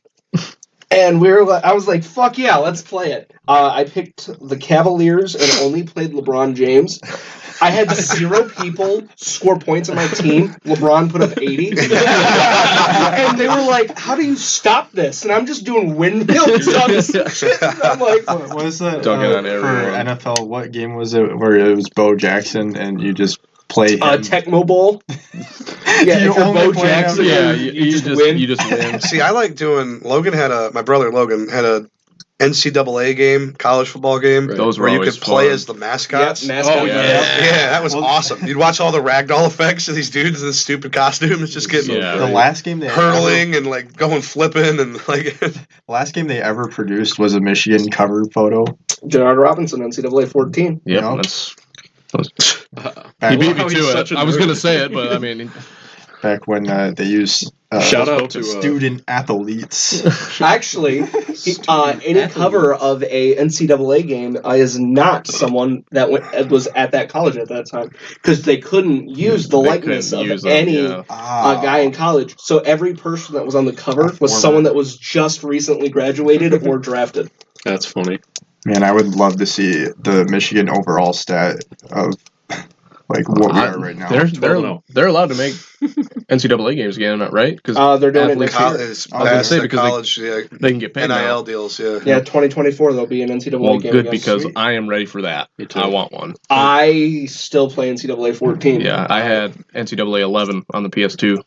And I was like, fuck yeah, let's play it. I picked the Cavaliers and only played LeBron James. I had 0 people score points on my team. LeBron put up 80. And they were like, how do you stop this? And I'm just doing windmills on this shit. And I'm like, What was that Don't get on for everyone. NFL? What game was it where it was Bo Jackson and you just play him? Tecmo Bowl. Yeah, You if you're only Bo play him? Jackson, Yeah, you just win. You just win. See, I like doing. My brother Logan had a NCAA game, college football game, Right. Those were where you always could play fun. as the mascots. Yep, mascot. Oh, yeah. Yeah, that was awesome. You'd watch all the ragdoll effects of these dudes in the stupid costumes, just getting Yeah. The last game they hurtling and like going flipping and like. last game they ever produced was a Michigan cover photo. Gerard Robinson, NCAA 14. Yep, Yeah. that's. Back, He beat Wow, me he's to such it. a I was nerd. gonna say it, but I mean, back when they used Shout out to student athletes. Actually, any cover of a NCAA game is not someone that was at that college at that time because they couldn't use the they likeness couldn't of use them, any yeah. guy in college. So every person that was on the cover was format. someone that was just recently graduated or drafted. That's funny. Man, I would love to see the Michigan overall stat of like what we are right now. They're allowed to make NCAA games again, right? Because They're doing it next College, year. it's I was gonna say past because college, they can get paid NIL now. deals, yeah. Yeah, 2024 there'll be an NCAA Well, game. good against because Sweet. I am ready for that. Me too. I want one. I still play NCAA 14. Yeah, I had NCAA 11 on the PS2.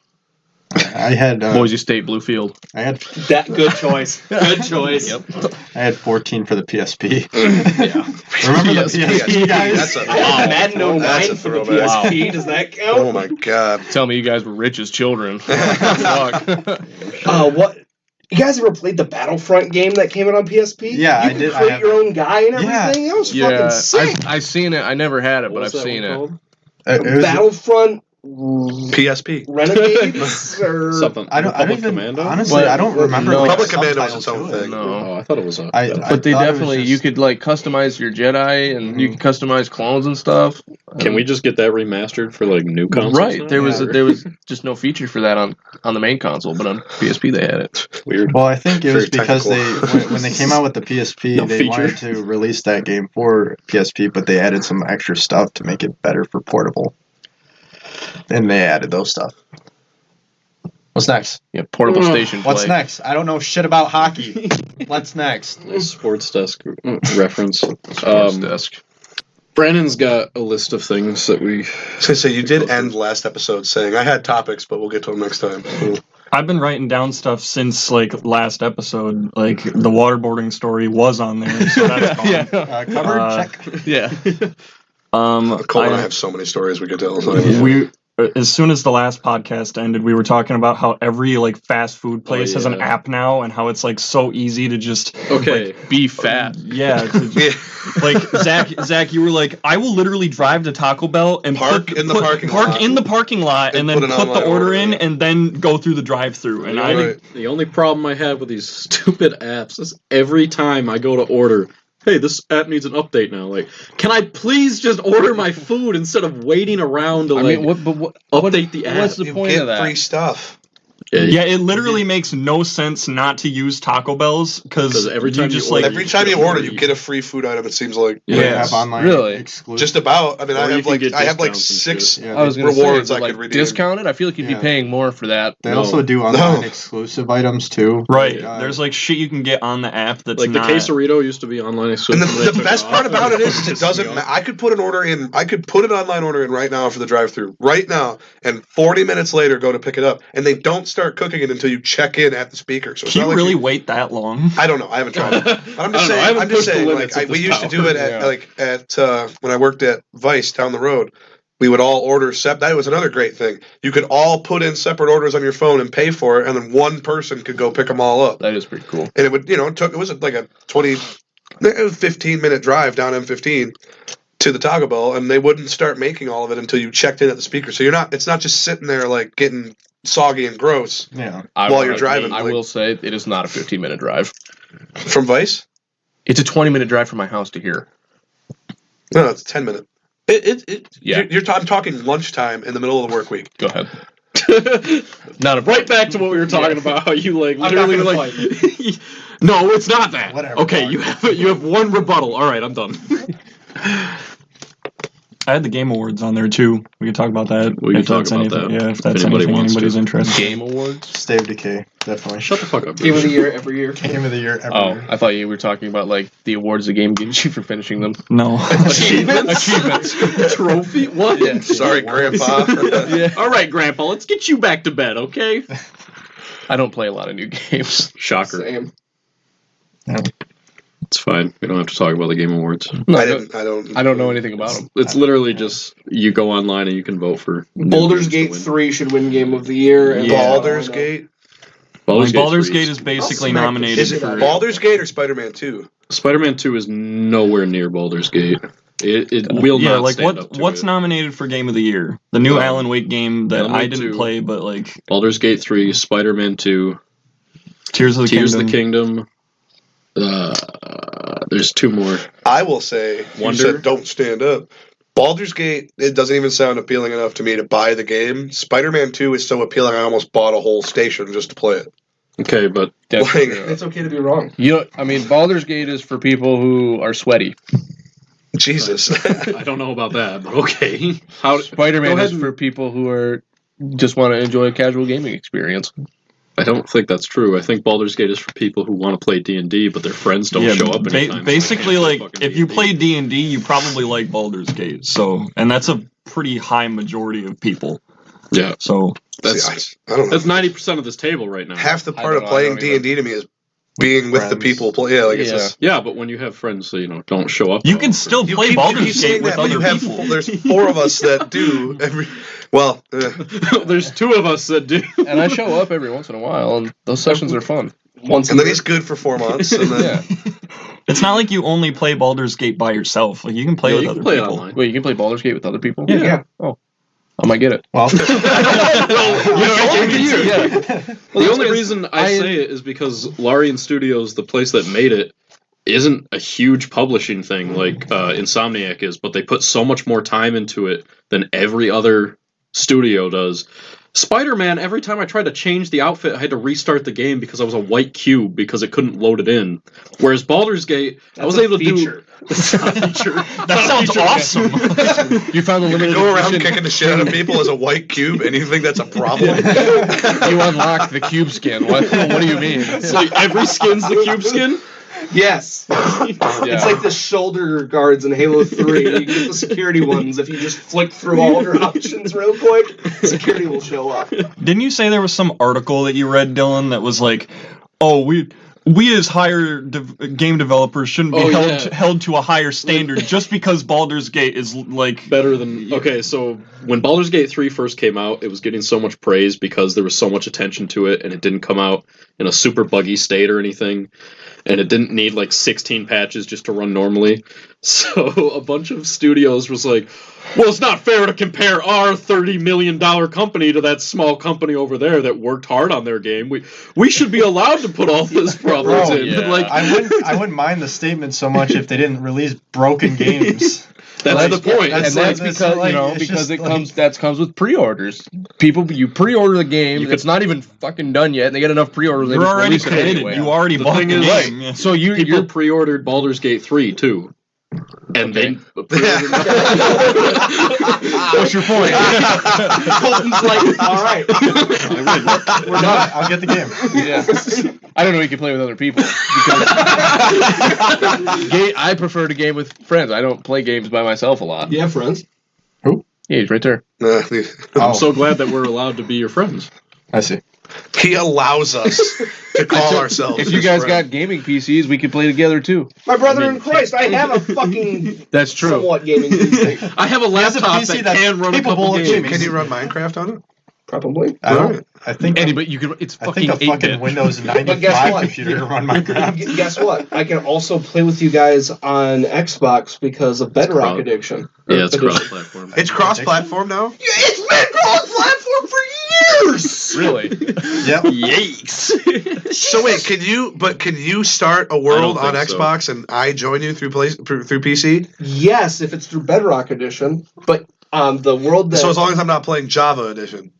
I had Boise State Bluefield. I had That good choice. Good choice. Yep. I had 14 for the PSP. Yeah. Remember the PSP, PSP guys? That's a I had Madden 09 That's a for the throwback. PSP. Does that count? Oh my god. Tell me you guys were rich as children. Fuck. What? You guys ever played the Battlefront game that came out on PSP? Yeah, you I could did. I create have your it. own guy and Yeah. everything. That was Yeah, fucking sick. I seen it. I never had it, but What I've was that seen one it. called? It was, Battlefront PSP. Renegades or Something. I don't Republic even Commando? honestly. I don't remember. No. like, Republic the Commando was subtitle its own to it. thing. No. Oh, I thought it was a. I But they thought it was definitely, just- you could like customize your Jedi and you could customize clones and stuff. Can we just get that remastered for like new consoles? Right. now? There was Or- there was just no feature for that on the main console, but on PSP they had it. weird. Well, I think it was Very because technical. when they came out with the PSP, No they feature. wanted to release that game for PSP, but they added some extra stuff to make it better for portable. And they added those stuff. What's next? Yeah, portable station. What's play. next? I don't know shit about hockey. What's next? Nice Sportz Desk reference. Sportz Desk. Brandon's got a list of things that we. So you did end last episode saying I had topics, but we'll get to them next time. I've been writing down stuff since like last episode. Like the waterboarding story was on there, so that's gone. Yeah. Covered? Check. Yeah. Cole and I have so many stories we could tell. So We as soon as the last podcast ended, we were talking about how every like fast food place has an yeah. app now, and how it's like so easy to just Okay. Be fat. yeah. To Yeah. like Zach, you were like, I will literally drive to Taco Bell and Park in the parking lot. in the parking lot, and then put an put the online order order in, in. and then go through the drive-through. And I Right. The only problem I have with these stupid apps is every time I go to order, hey, this app needs an update now. Like, can I please just order my food instead of waiting around to I like mean, what update the app? what's the you point get of that? free stuff. yeah, it literally makes no sense not to use Taco Bell's because 'Cause every time just you like order, Every time you order, you get a free food item. It seems like They Yes. have online Really? exclusive. just about. I mean, Or I you have can like get I have like discounts and 6 shit. Yeah, I was going to rewards say, I but, could like, redeem. discounted. I feel like you'd Yeah. be paying more for that. They No. also do online No. exclusive items too. right. Like, There's like shit you can get on the app that's Like the not. quesarito used to be online And exclusive. the best part about it is it doesn't matter. I could put an order in. I could put an online order in right now for the drive-through right now, and 40 minutes later go to pick it up, and they don't start cooking it until you check in at the speaker. So it's Can not you like really wait that long? I don't know. I haven't tried it. But I'm just I don't know. I saying. haven't I'm just pushed the saying. limits Like at we this used to power. do it at when I worked at Vice down the road. We would all order that was another great thing. You could all put in separate orders on your phone and pay for it, and then one person could go pick them all up. That is pretty cool. And it would, it was like a 15-minute drive down M15 to the Taco Bell, and they wouldn't start making all of it until you checked in at the speaker. So it's not just sitting there like getting soggy and gross while you're driving. I will say it is not a 15-minute drive. From Vice? It's a 20-minute drive from my house to here. No, it's a 10-minute. Yeah. I'm talking lunchtime in the middle of the work week. Go ahead. Right back to what we were talking about. How you like I'm not literally gonna like. No, it's not that. Whatever, Okay, dog. you have one rebuttal. All right, I'm done. I had the Game Awards on there too. We could talk about that. We can if talk that's about anything, that. Yeah, if that's anybody anything wants to. anybody's interested. Game Awards? State of Decay, definitely. Shut the fuck up. Game of the year every year. Game of the year ever. Oh, I thought you were talking about like the awards the game gives you for finishing them. No. Achievements. Trophy? What? Yeah. Sorry, Grandpa. All right, Grandpa, let's get you back to bed, okay? I don't play a lot of new games. Shocker. Same. It's fine. We don't have to talk about the Game Awards. No, I don't know anything about them. It's literally just you go online and you can vote for Baldur's Gate 3 should win Game of the Year. And Baldur's Gate. Baldur's Gate is basically smack the nominated Is it for. Baldur's Gate or Spider-Man 2? Spider-Man 2 is nowhere near Baldur's Gate. It will Yeah, not like stand up to what's it. nominated for Game of the Year? The new Alan Wake game that Alan I Wake didn't 2. play, but like Baldur's Gate 3, Spider-Man 2, Tears of the Kingdom. There's two more. I will say, Wonder? you said don't stand up. Baldur's Gate, it doesn't even sound appealing enough to me to buy the game. Spider-Man 2 is so appealing I almost bought a whole station just to play it. Okay, but Like, It's okay to be wrong. Baldur's Gate is for people who are sweaty. Jesus. I don't know about that, but okay. How Spider-Man Go ahead is and- for people who are just want to enjoy a casual gaming experience. I don't think that's true. I think Baldur's Gate is for people who want to play D&D, but their friends don't show up anytime. Basically, so they like can't play if you fucking play D&D, you probably like Baldur's Gate. So, and that's a pretty high majority of people. D&D. Yeah, So that's See, I don't know. that's 90% of this table right now. Half the I part don't of know, I playing don't even- D&D to me is being with the Friends. people. It's Yeah. just... Yeah, but when you have friends, don't show up. you can still You play keep Baldur's saying Gate with that, but other you have people. there's 4 of us that do every... Well, There's 2 of us that do. And I show up every once in a while, and those sessions are fun. Once and a then year. he's good for 4 months. And then, Yeah. It's not like you only play Baldur's Gate by yourself. Like you can play Yeah, with you other can play it people. online. Wait, you can play Baldur's Gate with other people? Yeah. I might get it. Well, The only reason I say it is because Larian Studios, the place that made it, isn't a huge publishing thing like Insomniac is, but they put so much more time into it than every other studio does. Spider-Man, every time I tried to change the outfit, I had to restart the game because I was a white cube because it couldn't load it in. Whereas Baldur's Gate, I was able to do... That's not a feature. That sounds awesome. You found the you limited go around edition. kicking the shit out of people as a white cube, and you think that's a problem? You unlocked the cube skin. What do you mean? It's like every skin's the cube skin? Yes. It's like the shoulder guards in Halo 3. You get the security ones. If you just flick through all of your options real quick, security will show up. Didn't you say there was some article that you read, Dylan, that was like, "Oh, we as higher game developers shouldn't be held to a higher standard just because Baldur's Gate is like Better than... Okay, so when Baldur's Gate 3 first came out, it was getting so much praise because there was so much attention to it, and it didn't come out in a super buggy state or anything. And it didn't need like 16 patches just to run normally. So a bunch of studios was like, well, it's not fair to compare our $30 million company to that small company over there that worked hard on their game. We should be allowed to put all this problems in. yeah. Like, I wouldn't mind the statement so much if they didn't release broken games. that's the point. And that's because like, because it's just it like- comes with pre-orders. People, you pre-order the game. It's not even fucking done yet. And they get enough pre-orders. They you're just already release it committed. anyway. You already The bought thing the is- game. Right. So People you're pre-ordered Baldur's Gate 3 too. And then pre-ordered what's your point? Colton's like, all right. We're done. I'll get the game. Yeah. I don't know. You can play with other people. Because I prefer to game with friends. I don't play games by myself a lot. You have friends? Yeah, he's right there. Nah, I'm so glad that we're allowed to be your friends. I see. He allows us to call ourselves. If you his guys friend. got gaming PCs, we could play together too. My brother in Christ, I have a fucking That's true. somewhat gaming PC. I have a has a laptop PC that that's can run a capable couple of games. gaming. Can you run Minecraft on it? Probably. I think Andy, but you could. It's I fucking think a fucking 8-bit. Windows But guess 95 what? computer to run Minecraft. Guess what? I can also play with you guys on Xbox because of Bedrock cross- Addiction. Yeah, it's Edition. cross-platform. It's cross-platform now. Yeah, it's been cross-platform for years. Really? Yep. Yikes! So wait, can you start a world on think so. Xbox and I join you through PC? Yes, if it's through Bedrock Edition, but the world that So as long as I'm not playing Java Edition.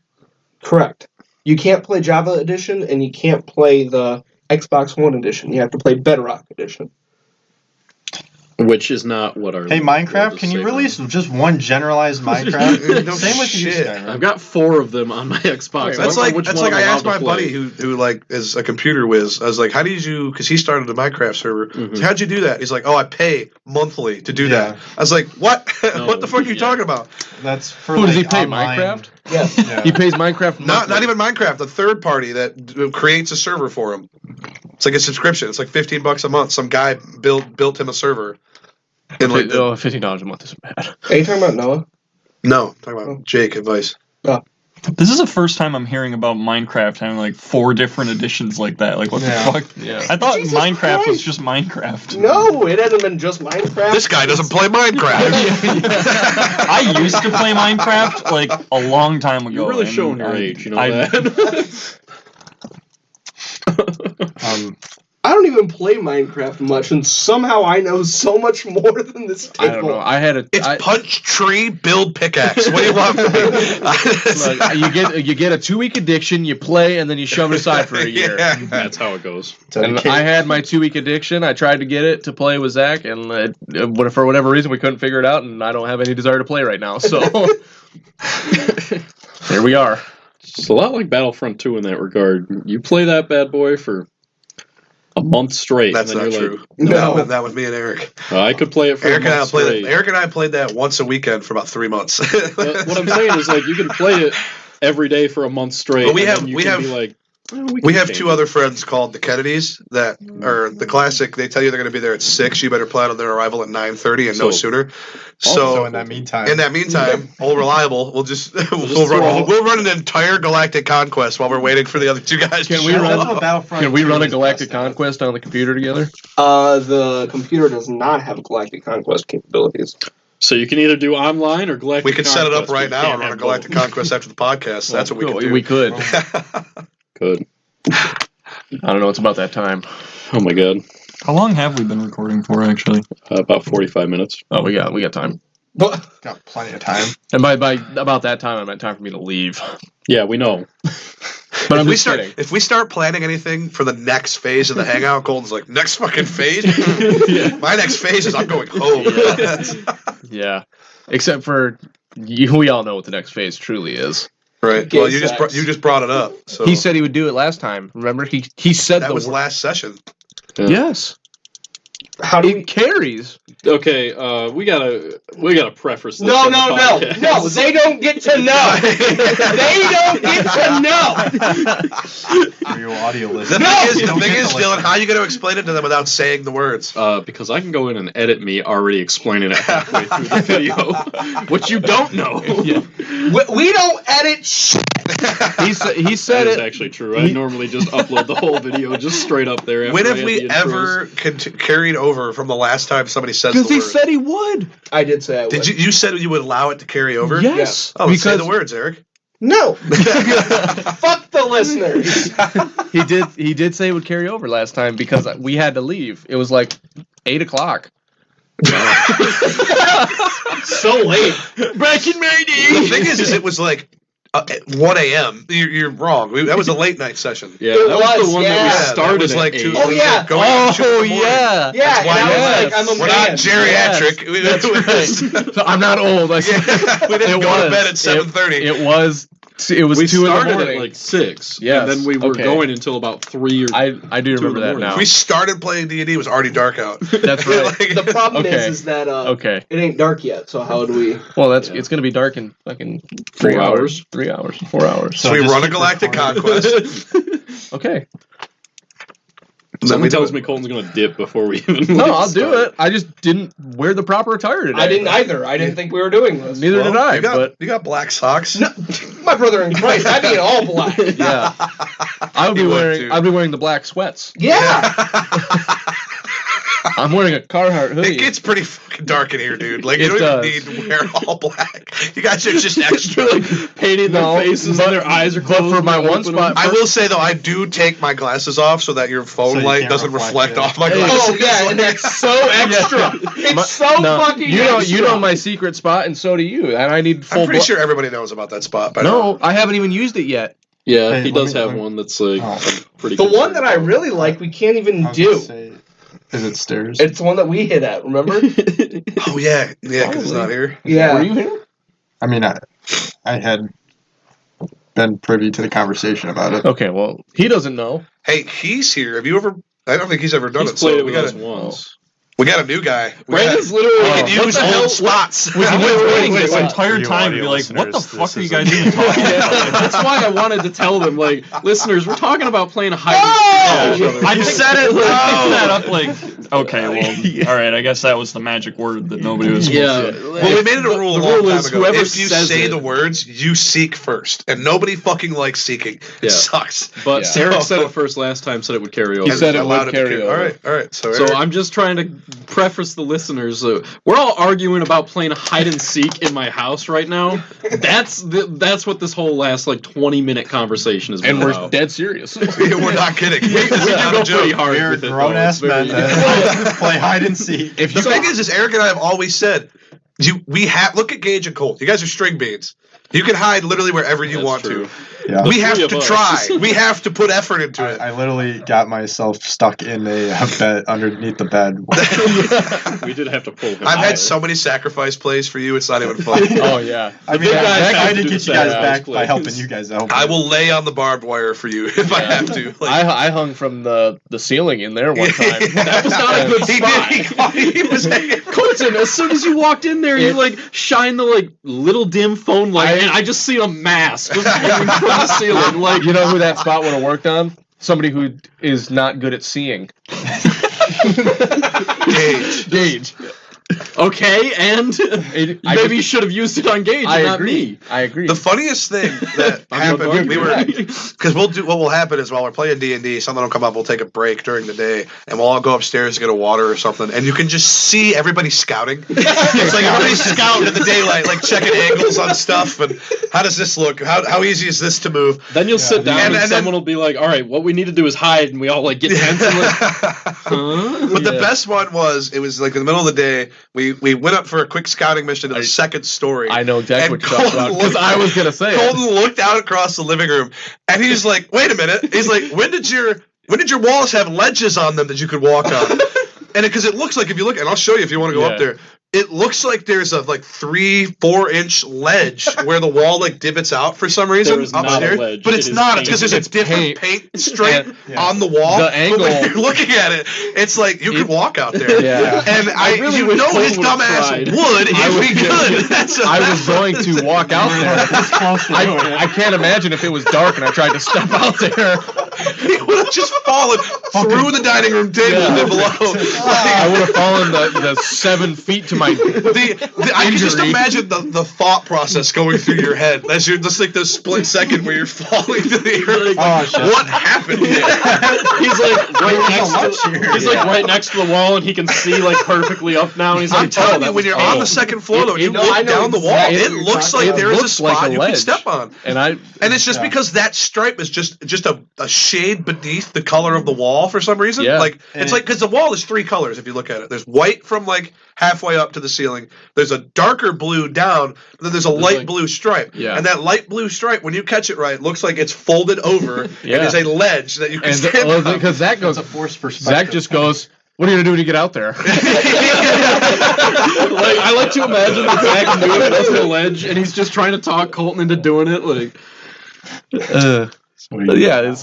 correct, you can't play Java Edition and you can't play the Xbox One Edition. You have to play Bedrock Edition. Which is not what our. Hey, Minecraft, can you release just one generalized Minecraft? No Same with you, shit. Skyrim. I've got 4 of them on my Xbox. Wait, I That's don't know like which that's one like I'm I asked allowed my to play. buddy who like is a computer whiz. I was like, how did you? Because he started a Minecraft server. Mhm. So how'd you do that? He's like, oh, I pay monthly to do Yeah. that. I was like, what? No, What the fuck are you yeah. talking about? That's for Who does he like, pay? online- Minecraft? Yes. Yeah. He pays Minecraft. Not monthly. even Minecraft. The third party that creates a server for him. It's like a subscription. It's like $15 a month. Some guy built him a server. And like the, $15 a month isn't bad. Are you talking about Noah? no, talking about Jake advice. This is the first time I'm hearing about Minecraft having like 4 different editions like that. Like, what Yeah. the fuck? Yeah. I thought Jesus Minecraft was Christ. just Minecraft. No, it hasn't been just Minecraft. This guy doesn't play Minecraft. I used to play Minecraft like a long time ago. You're really and showing your I- age, you know I- that? I don't even play Minecraft much, and somehow I know so much more than this table. I don't know. I had a. It's I- punch tree, build pickaxe. What do you want from me? Look, you get a 2-week addiction, you play, and then you shove it aside for a year. Yeah. That's how it goes. And I had my 2-week addiction. I tried to get it to play with Zach, and for whatever reason, we couldn't figure it out, and I don't have any desire to play right now. So here we are. It's a lot like Battlefront 2 in that regard. You play that bad boy for a month straight. That's and then not you're true. No. That was me and Eric. I could play it for Eric a and I month played straight. it. Eric and I played that once a weekend for about 3 months. But what I'm saying is, like, you can play it every day for a month straight. But we and have- then you we can have- be like, We have 2 other friends called the Kennedys that are the classic. They tell you they're going to be there at 6. You better plan on their arrival at 9:30 and no So- sooner. So So in that meantime, old reliable, we'll just we'll throw- run an entire galactic conquest while we're waiting for the other 2 guys. Can to we show run- up. what Battlefront Can we 2 run a is Galactic best at. Conquest on the computer together? The computer does not have Galactic Conquest capabilities. so you can either do online or Galactic We can set it up Conquest, right but you now can't and run a have galactic both. conquest after the podcast. That's what we can do. We could. Good. I don't know. It's about that time. Oh my god. How long have we been recording for, actually? About 45 minutes. Oh, we got time. But Got plenty of time. And by about that time, I meant time for me to leave. Yeah, we know. But I'm If we just start kidding. if we start planning anything for the next phase of the hangout, Colton's like, next fucking phase? My next phase is I'm going home. Yeah. Except for we all know what the next phase truly is. Right. Gay Well, sex. you just brought it up. So He said he would do it last time. Remember, he said that the was word. last session. Yeah. Yes. how do we? It carries. Okay, we gotta preface this. No, on the no, no, podcast. no! They don't get to know. They don't get to know. For your audio The listeners. thing is, Dylan, how are you going to explain it to them without saying the words? Because I can go in and edit me already explaining it halfway through the video, which you don't know. Yeah. We don't edit shit. He said That is it. actually true. I normally just upload the whole video just straight up there. When after have I add we the intros. ever carried over from the last time somebody says the Because he word? said he would. I did say I would. Did you said you would allow it to carry over? Yes. Oh, say because the words, Eric. No. Fuck the listeners. he did say it would carry over last time because we had to leave. It was like 8:00. So late. Back in my The thing is it was like 1 a.m. You're wrong. That was a late night session. Yeah, It that was was, the one yeah. that we That started was like at 2. 8. Oh, yeah. Going at 2 in the morning. Yeah, That's why and I was yes. like, I'm a We're man. not geriatric. That's right. So I'm not old. We didn't It go to was. bed at 7:30. It was It was We 2 in the started morning. at like 6, Yes, and then we were okay. going until about 3 or I do 2 in remember the that morning. now. We started playing D&D. It was already dark out. That's right. Like, The problem Okay. is that Okay. it ain't dark yet. So how do we? Well, it's Yeah. going to be dark in fucking 4 3 hours. 3 hours. 4 hours. so we just run a keep galactic recording. conquest. Okay. Someone tells me Colton's going to dip before we even. No, I'll do it. I just didn't wear the proper attire today. I didn't either. I didn't think we were doing this. Neither did I. You got black socks. No, my brother in Christ, I'd be in all black. But yeah, I would be You would wearing. too. I'd be wearing the black sweats. Yeah. I'm wearing a Carhartt hoodie. It gets pretty fucking dark in here, dude. Like, you It don't does. even need to wear all black. You guys are just extra. painting their faces and their eyes are but closed. for my and one open. spot- I will say, though, I do take my glasses off so that your phone So you light can't doesn't reflect reflect it. off my Hey, glasses. Oh yeah, and that's so extra. It's so No, fucking you know, extra. you know my secret spot, and so do you. And I need full. I'm pretty sure everybody knows about that spot. By now. No, I haven't even used it yet. Yeah, Hey, he let does me- have let me- one that's like Oh. pretty. The one concerned that I about. really like, we can't even I was gonna do. say, is it stairs? It's the one that we hit at. Remember? Oh yeah, because it's not here. Yeah. Were you here? I mean, I had been privy to the conversation about it. Okay, well, he doesn't know. Hey, he's here. Have you ever? I don't think he's ever done He's it. played So it we with got us once. we got a new guy. Brandon's literally We like, can what use the hell? old spots. We've been waiting this wait, entire you time to be audio like, what the listeners, fuck are you this guys even talking about? That's why I wanted to tell them, like, listeners, we're talking about playing hide and seek. I said it. Like, I oh. picked that up like. Okay, well, all right. I guess that was the magic word that nobody was supposed Yeah. to. Well, we made it a rule a The long rule time is ago. whoever If you says say it- the words, you seek first, and nobody fucking likes seeking. Yeah. It sucks. But Yeah. Eric said it first last time, said it would carry over. He said it Allowed would to carry over. All right. So, So Eric, I'm just trying to preface the listeners. We're all arguing about playing hide and seek in my house right now. That's what this whole last like 20-minute conversation has been And we're about. dead serious. we're not kidding. We do go pretty hard We're with it. grown ass though. It's men very- that play hide and seek. If The you thing is Eric and I have always said, we have look at Gage and Colt. You guys are string beans. You can hide literally wherever you That's want true. to. Yeah. We have three of to us. try. We have to put effort into it. I literally got myself stuck in a bed underneath the bed. We did have to pull him. I've out. had so many sacrifice plays for you. It's not even funny. Oh yeah. I mean, big guys I have tried to to do get the you guys sacrifice back by plays. helping you guys out. I will lay on the barbed wire for you if I have to. Like, I hung from the ceiling in there one time. That was not a good he spot. did. He was hanging. Colton, as soon as you walked in there, you like shine the like little dim phone light, and I just see a mask just hanging from the ceiling. Like, You know who that spot would have worked on? Somebody who is not good at seeing. Gage. okay, and I maybe you should have used it on Gage, I and not agree. me. I agree. The funniest thing that I'm not happened, we were arguing. because what will happen is while we're playing D&D, something will come up. We'll take a break during the day, and we'll all go upstairs to get a water or something, and you can just see everybody scouting. It's like everybody's scouting in the daylight, like checking angles on stuff, and how does this look? How easy is this to move? Then you'll sit down, and And then- someone will be like, "All right, what we need to do is hide," and we all like get tense and like, huh? But the Yeah. best one was it was like in the middle of the day. We went up for a quick scouting mission to the second story. I know exactly And what you're talking about Colton because looked- I was gonna say it. Colton looked out across the living room, and he's like, "Wait a minute." He's like, "When did your walls have ledges on them that you could walk on?" And because it looks like if you look, and I'll show you if you want to go up Yeah. there. It looks like there's a like 3-4 inch ledge where the wall like divots out for some reason There is not a upstairs, ledge. but It it's is not. It's because there's a It's different paint stripe And- on the wall. The But angle- when you're looking at it, it's like you could walk out there. Yeah. And I really you wish know his Colton would've dumbass tried. would if he could. That's a- I was going to walk out there. I can't imagine if it was dark and I tried to step out there. He would have just fallen through the dining room table Yeah. and then below. I would have fallen the 7 feet to my. I can just Injury. imagine the thought process going through your head as you're just like the split second where you're falling to the earth. Oh, shit. What happened here? He's like right next to here. he's like right next to the wall, and he can see like perfectly up now. And he's like, I'm telling "Oh, you, when you're on the second floor, though, It- you no, look I know down the wall. exactly It what you're looks talking like about. there It is a looks like spot a you can ledge. step on. And It's just because that stripe is just a shade beneath the color of the wall for some reason. Yeah. Like it's like because the wall is 3 colors if you look at it. There's white from like halfway up to the ceiling. There's a darker blue down. And then there's a light like- blue stripe. Yeah. And that light blue stripe, when you catch it right, looks like it's folded over Yeah. and is a ledge that you can and stand on. because Zach goes, It's a forced perspective. Zach just goes, "What are you gonna do when you get out there?" like I like to imagine that Zach knew it wasn't a ledge, and he's just trying to talk Colton into doing it. Like, Yeah,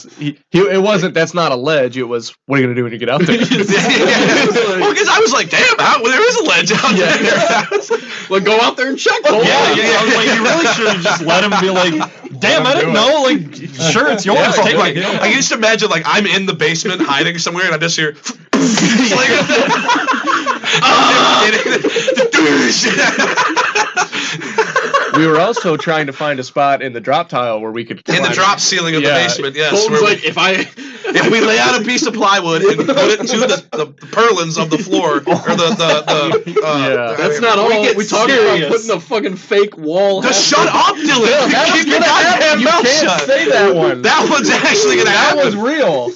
it wasn't. That's not a ledge. It was. What are you gonna do when you get out there? Well, because I was like, damn, there is a ledge out there. Well, go out there and check. I was like, you really should have just let him be like, damn, I didn't know. Like, sure, it's yours. Take Like, it. I can just imagine, like, I'm in the basement hiding somewhere, and I just hear. We were also trying to find a spot in the drop tile where we could In the drop ceiling of the basement, yes. Colton's Where like, if we lay out a piece of plywood and put it to the purlins of the floor, or that's not all. We talked about putting a fucking fake wall. Just shut up, Dylan. That's Keep your gonna happen. goddamn You mouth can't shut. say that one. That one's actually gonna That happen. was real.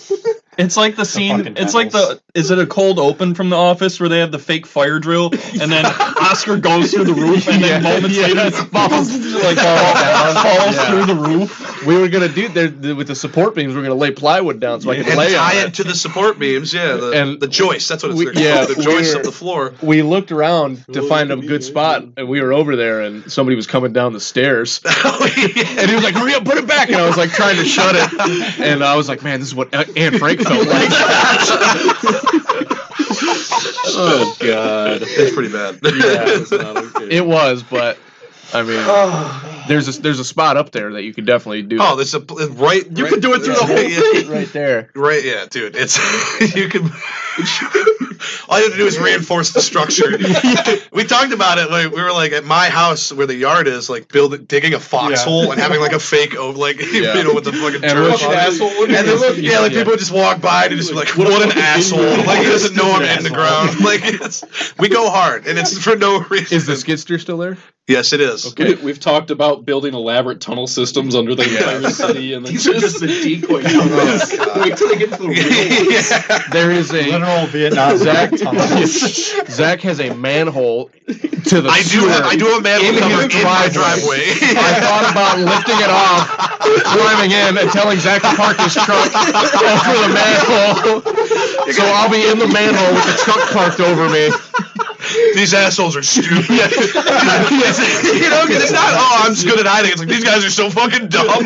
It's like the scene. fucking It's like tunnels. is it a cold open from The Office where they have the fake fire drill and then Oscar goes through the roof and then moments later falls through the roof. We were gonna do there with the support beams. We were gonna lay plywood down so I could And lay tie on it to the support beams, And the joists. That's what it's we- called. yeah, The joists we're- of the floor. We looked around to find a good spot, and we were over there, and somebody was coming down the stairs, and he was like, "Hurry up, put it back!" And I was like trying to shut it, and I was like, "Man, this is what Anne Frank felt like." Oh God, It's pretty bad. that's not okay. It was, but I mean, there's a spot up there that you could definitely do. Oh, there's a right. You could do it through the whole thing. Right there. Right, yeah, dude. It's you can. All you have to do is reinforce the structure. We talked about it. Like we were like at my house where the yard is, like digging a foxhole and having like a fake, with the fucking turf on it. asshole. And then people would just walk by and just be like, "What an asshole!" Like he doesn't know I'm in the ground. Like we go hard, and it's for no reason. Is the skidster still there? Yes, it is. We've talked about building elaborate tunnel systems under the entire city, and then These are just the decoy tunnels. Wait till they get to the real ones. Yeah. There is a Literal Vietnam tunnels. Zach has a manhole to the I sewer. do have a manhole in cover his in my driveway. I thought about lifting it off, climbing in, and telling Zach to park his truck over the manhole. So I'll be in the manhole with the truck parked over me. These assholes are stupid. Because it's not, I'm just good at hiding. It's like, these guys are so fucking dumb. Like,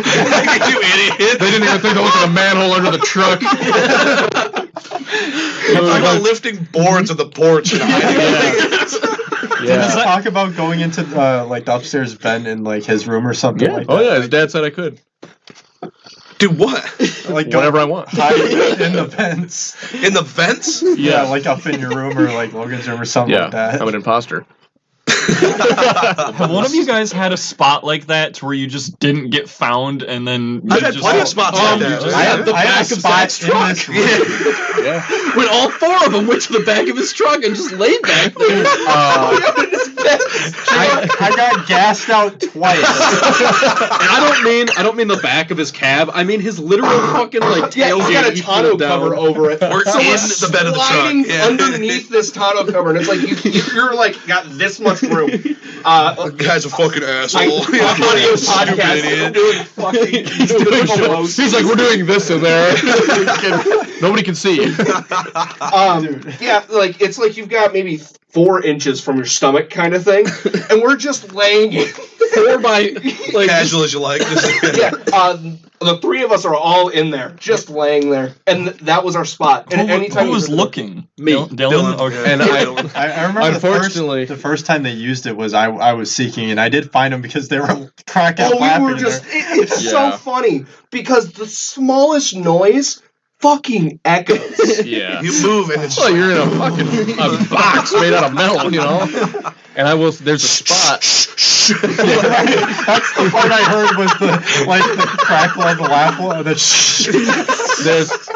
you idiot. They didn't even think to look at the manhole under the truck. I'm talking about lifting boards of the porch and hiding. Let's talk about going into like the upstairs vent in like his room or something like that. Oh yeah, his dad said I could. Do what? Like Whatever I want. hide in the vents. In the vents? Yeah, like up in your room or like Logan's room or something Yeah, like that. I'm an imposter. Have one of you guys had a spot like that to where you just didn't get found and then I've had plenty of spots like that. I have the back of Zach's truck. Yeah. when all four of them went to the back of his truck and just laid back there. I got gassed out twice. And I don't mean the back of his cab. I mean his literal fucking like Yeah, he's tailgate. got a he tonneau put down. cover over it. We're So in we're the bed of the truck. sliding Yeah. underneath this tonneau cover, and it's like you're like got this much room. The guy's a fucking asshole. Audio Stupid podcast. idiot. Doing fucking. doing shows. He's like, we're doing this in there. Nobody can see. Yeah, like it's like you've got maybe 4 inches from your stomach kind of thing, and we're just laying it 4 by like Casual as you like. Just, yeah, the 3 of us are all in there, just laying there, and that was our spot. And anytime Who you was heard the- looking? Me. Dylan? Okay. Yeah. And I remember Unfortunately- the first time they used it was I was seeking, and I did find them because they were cracking up Oh, laughing. we were in just. there. It's so funny because the smallest noise fucking echoes. Yeah. You move and it's Well, you're in a fucking a box made out of metal, you know. And there's a spot. That's the part I heard was the crackle and the laugh.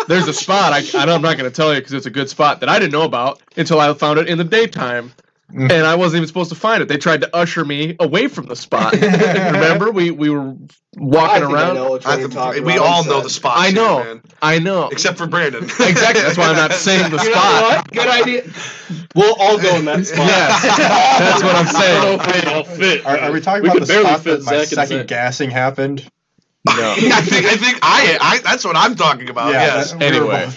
There's a spot. I'm not going to tell you because it's a good spot that I didn't know about until I found it in the daytime. And I wasn't even supposed to find it. They tried to usher me away from the spot. Remember, we were walking I around. know which one you're talking we about. all I'm know sad. the spots. I know. Here, man. I know. Except for Brandon. Exactly. That's why I'm not saying the You know spot. what? Good idea. We'll all go in that spot. Yes, that's what I'm saying. I'll fit. Are we talking We about could the barely spot fit that my Zach in second Zach. gassing happened? No. I think that's what I'm talking about. Yes. Anyway,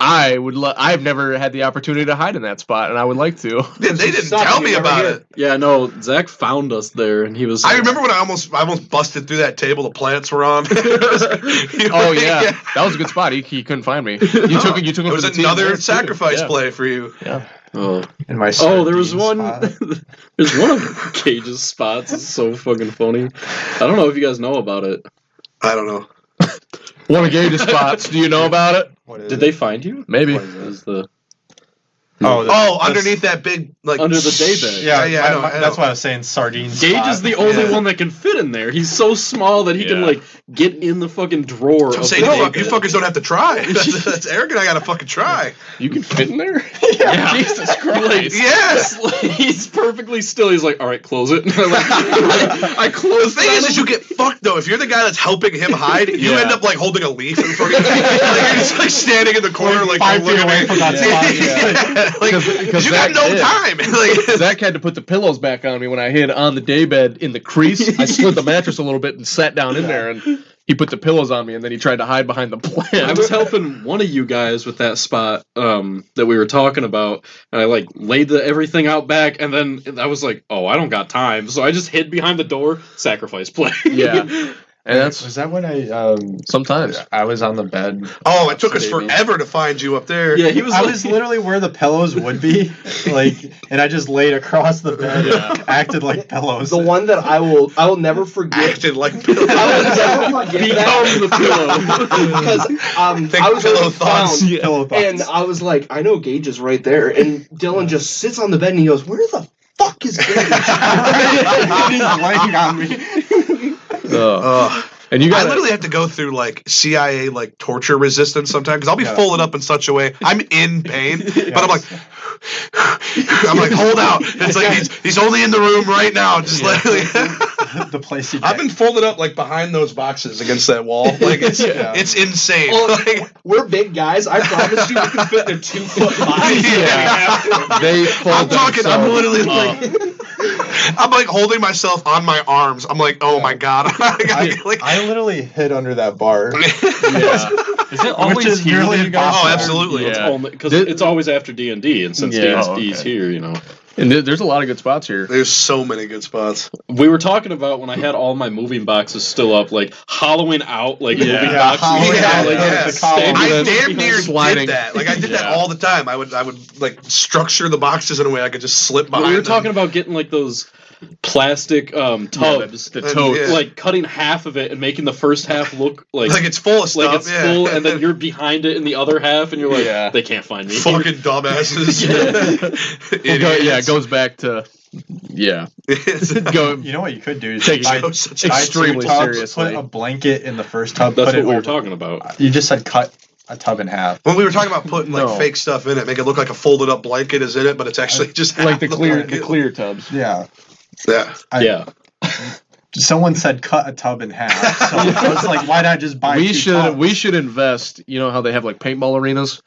I've never had the opportunity to hide in that spot, and I would like to. They didn't tell me about it. Yeah, no, Zach found us there, and he was. I remember when I almost busted through that table the plants were on. Oh yeah, that was a good spot. He couldn't find me. You took him. It was for the another team. sacrifice play for you. Yeah. Oh, In my there was one. spot. There's one of Gage's spots. It's so fucking funny. I don't know if you guys know about it. I don't know. One of Gage's spots. Do you know about it? What is Did it? they find you? Maybe. Is the Oh, underneath that big under the day bed? Yeah, I know. That's why I was saying sardine. Gage spot. is the only one that can fit in there. He's so small that he can like get in the fucking drawer. I'm of saying, the day you bed. fuckers don't have to try. That's Eric and I gotta fucking try. You can fit in there. Yeah. Jesus Christ. Yes. He's perfectly still. He's like, all right, close it. I The closed thing it. is you get fucked though. If you're the guy that's helping him hide, you Yeah. end up like holding a leaf in front of you. You're just like standing in the corner, like 5 feet looking away at from that spot. Yeah. Like, Because you got Zach no did. time. Like, Zach had to put the pillows back on me when I hid on the daybed in the crease. I slid the mattress a little bit and sat down in there, and he put the pillows on me, and then he tried to hide behind the plant. I was helping one of you guys with that spot that we were talking about, and I like laid everything out back, and then I was like, "Oh, I don't got time," so I just hid behind the door. Sacrifice play. Yeah. And that's Was that when I sometimes. I was on the bed? oh, it took us Maybe. forever to find you up there. Yeah, he was. I like, was literally where the pillows would be, and I just laid across the bed, acted like pillows. The one that I will never forget. Acted like I will never forget that become the pillow. because Think I was pillow already thoughts. found, Pillow thoughts. and I was like, I know Gage is right there, and Dylan just sits on the bed and he goes, "Where the fuck is Gage?" He's laying on me. And you I got literally have to go through like CIA like torture resistance sometimes because I'll be folded up in such a way I'm in pain, but I'm like hold out. It's like he's only in the room right now. Just The place you I've been folded up like behind those boxes against that wall. Like it's insane. Well, Like, we're big guys. I promise you, we can fit in a 2-foot box. they fold I'm talking. I'm themselves literally up. like. I'm like holding myself on my arms. I'm like, oh my god. I literally hid under that bar. Is it always is here nearly that you guys Oh, impossible. absolutely. It's because it's always after D&D, and since Yeah. D&D's here, you know. And there's a lot of good spots here. There's so many good spots. We were talking about when I had all my moving boxes still up, like hollowing out moving Yeah, boxes. hollowing out, like, yeah. the column. I Ambulance, damn near sliding. did that. Like I did that Yeah. all the time. I would like structure the boxes in a way I could just slip behind. we were them. talking about getting like those plastic tubs, The And, tote. yeah. like cutting half of it and making the first half look like it's full of stuff. like it's yeah. full, and then you're behind it in the other half, and you're like, Yeah. they can't find me. fucking dumbasses. It goes back to go. You know what you could do? Is Take buy- it So such buy extremely two tubs, seriously. Put a blanket in the first tub. That's put what it we were over- talking about. You just said cut a tub in half. When we were talking about putting like No. fake stuff in it, make it look like a folded up blanket is in it, but it's actually just Like the half clear blanket. tubs. Yeah. Yeah. Yeah. Someone said cut a tub in half. So I was like, why not just buy two tubs? We should invest. You know how they have like paintball arenas?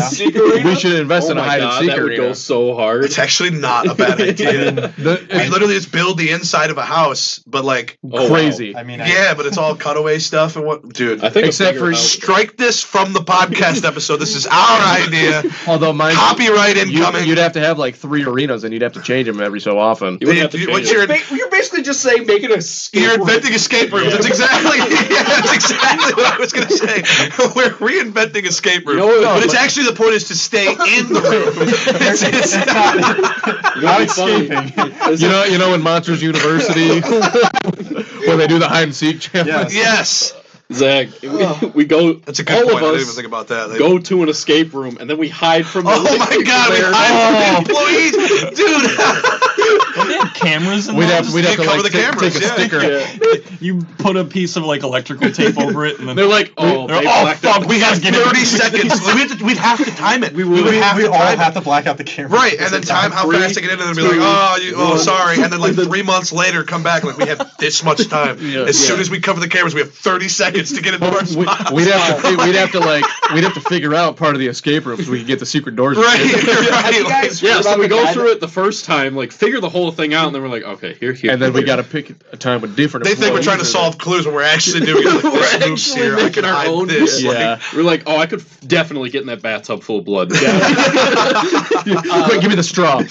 Secret We should invest Oh in a my hide and god, seek that would arena. go so hard. It's actually not a bad idea. We literally just build the inside of a house, but like Oh, crazy. I mean, yeah, but it's all cutaway stuff and what, dude. I think Except for Strike this from the podcast episode. This is our idea. Although mine, Copyright incoming. you'd have to have like 3 arenas, and you'd have to change them every so often. you would have to Dude, change what's it. your- You're basically just saying making a escape You're room. inventing escape rooms. That's exactly what I was gonna say. We're reinventing escape rooms. You know what- but it's actually the point is to stay in the room. It's Not escaping. You know in Monsters University when they do the hide and seek challenge. yes. Zach, we go. That's a good all point. I of didn't us even think about that. go to an escape room, and then we hide from. The Oh my god, we there. hired employees, dude. Don't they have cameras in We'd those? have to cover like the cameras, take a yeah. sticker. Yeah. You put a piece of like electrical tape over it, and then They're like, oh, They're- they oh, blacked fuck, out. we gotta get 30 seconds. We'd have to time it. We we have to all time have it. to black out the camera. Right, and then time how fast to get in, and then be like, oh, sorry, and then like 3 months later, come back like we have this much time. As soon as we cover the cameras, we have 30 seconds to get into our spot. We'd have to figure out part of the escape room so we could get the secret doors. Right, Have you right. guys Yeah, heard so about we the go guy through it the first time, like figure the whole thing out, and then we're like, okay, here. And then we got to pick a time with different. They think we're trying to solve clues when we're actually doing it. Like, this moves actually here, I making can our hide own. this. Yeah. We're like, oh, I could definitely get in that bathtub full of blood. Quick, give me the straw.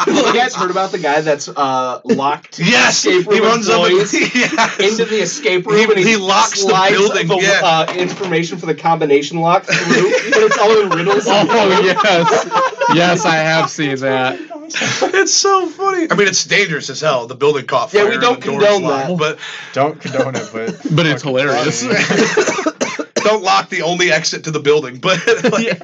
You guys heard about the guy that's locked? Yes, escape room he runs up employees yes. into the escape room and he locks the slides building. the information for the combination lock through, but it's all in riddles. Oh yes, yes, I have seen that. It's so funny. I mean, it's dangerous as hell. The building caught fire. Yeah, we don't and the door's condone locked, that. but Don't condone it, But it's hilarious. don't lock the only exit to the building. But like,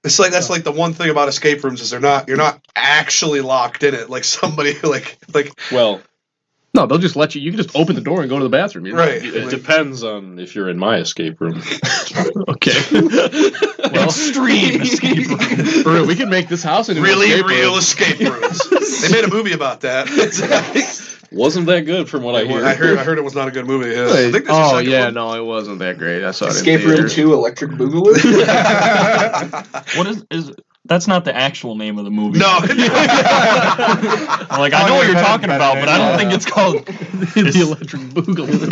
it's like that's like the one thing about escape rooms is you're not actually locked in it. Like somebody like Well, No, they'll just let you. You can just open the door and go to the bathroom. You know? right. it depends on if you're in my escape room. Okay. Well, Extreme escape room. for real, we can make this house into Really an escape real room. escape rooms. They made a movie about that. Wasn't that good from what I hear? I heard it was not a good movie. Yeah. I think there's a Oh second yeah, one. no, it wasn't that great. I saw it. Escape in Room theaters. 2, Electric Boogaloo. What is that's not the actual name of the movie. No. Like I know what you're talking about, but I don't think it's called The Electric Boogaloo.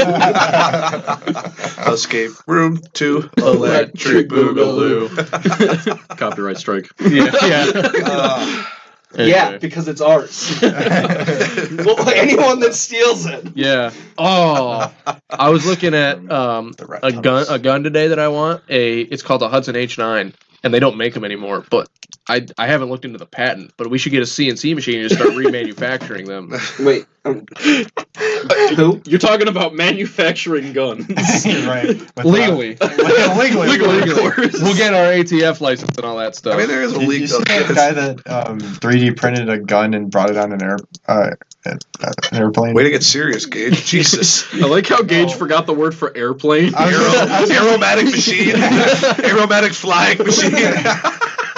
Escape Room 2, Electric Boogaloo. Copyright strike. Yeah. Yeah, Anyway. because it's ours. Well, anyone that steals it. Yeah. Oh, I was looking at a gun today that I want. It's called a Hudson H9, and they don't make them anymore. But I haven't looked into the patent. But we should get a CNC machine and just start remanufacturing them. Wait, who? You're talking about manufacturing guns. Right. Legally. Legally, Legally. We'll get our ATF license and all that stuff. I mean, there is a You leak. see that guy that 3D printed a gun and brought it on an airplane? Way to get serious, Gage. Jesus. I like how Gage forgot the word for airplane. Aerobatic machine. Aerobatic flying machine.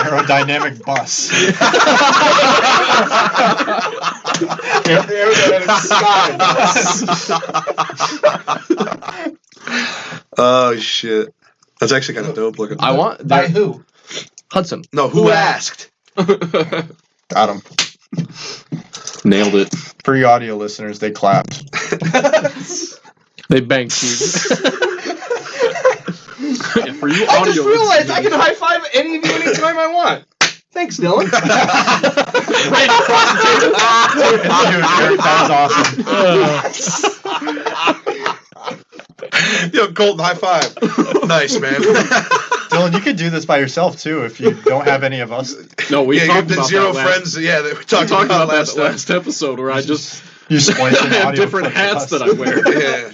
Aerodynamic bus. Oh shit. That's actually kind of dope looking. I want By who? Hudson. No, who asked? Got him. Nailed it. For you audio listeners, they clapped. They banged cheese. For you I audio just realized I listeners, can high five any of you anytime I want. Thanks, Dylan. Dude, Eric, that was awesome. Yo, Colton, high five. Nice, man. Dylan, you could do this by yourself too if you don't have any of us. No, we Yeah, talked you've been about zero that friends. Yeah, we We talked talked about about last that time. last episode where I just You splice in have audio different clips of hats us. that I wear. Yeah.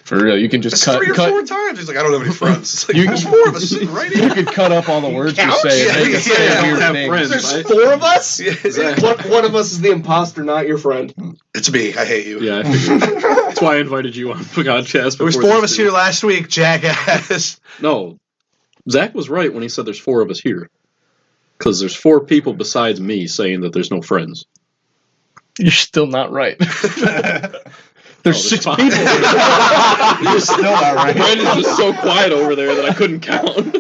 For real, you can just That's 3 or 4 cut. times. He's like, I don't have any friends. It's like, You- there's 4 of us sitting right You here. could cut up all the words you Count? say and make us Yeah, say I don't weird have things. friends. There's Right. 4 of us? Yeah. One of us is the imposter, not your friend. It's me. I hate you. Yeah, I figured. That's why I invited you on the podcast. There was before 4 of this us too. here last week, jackass. No, Zach was right when he said there's 4 of us here. Because there's 4 people besides me saying that there's no friends. You're still not right. There's 6 5. people. You're still not right. Mine is just so quiet over there that I couldn't count.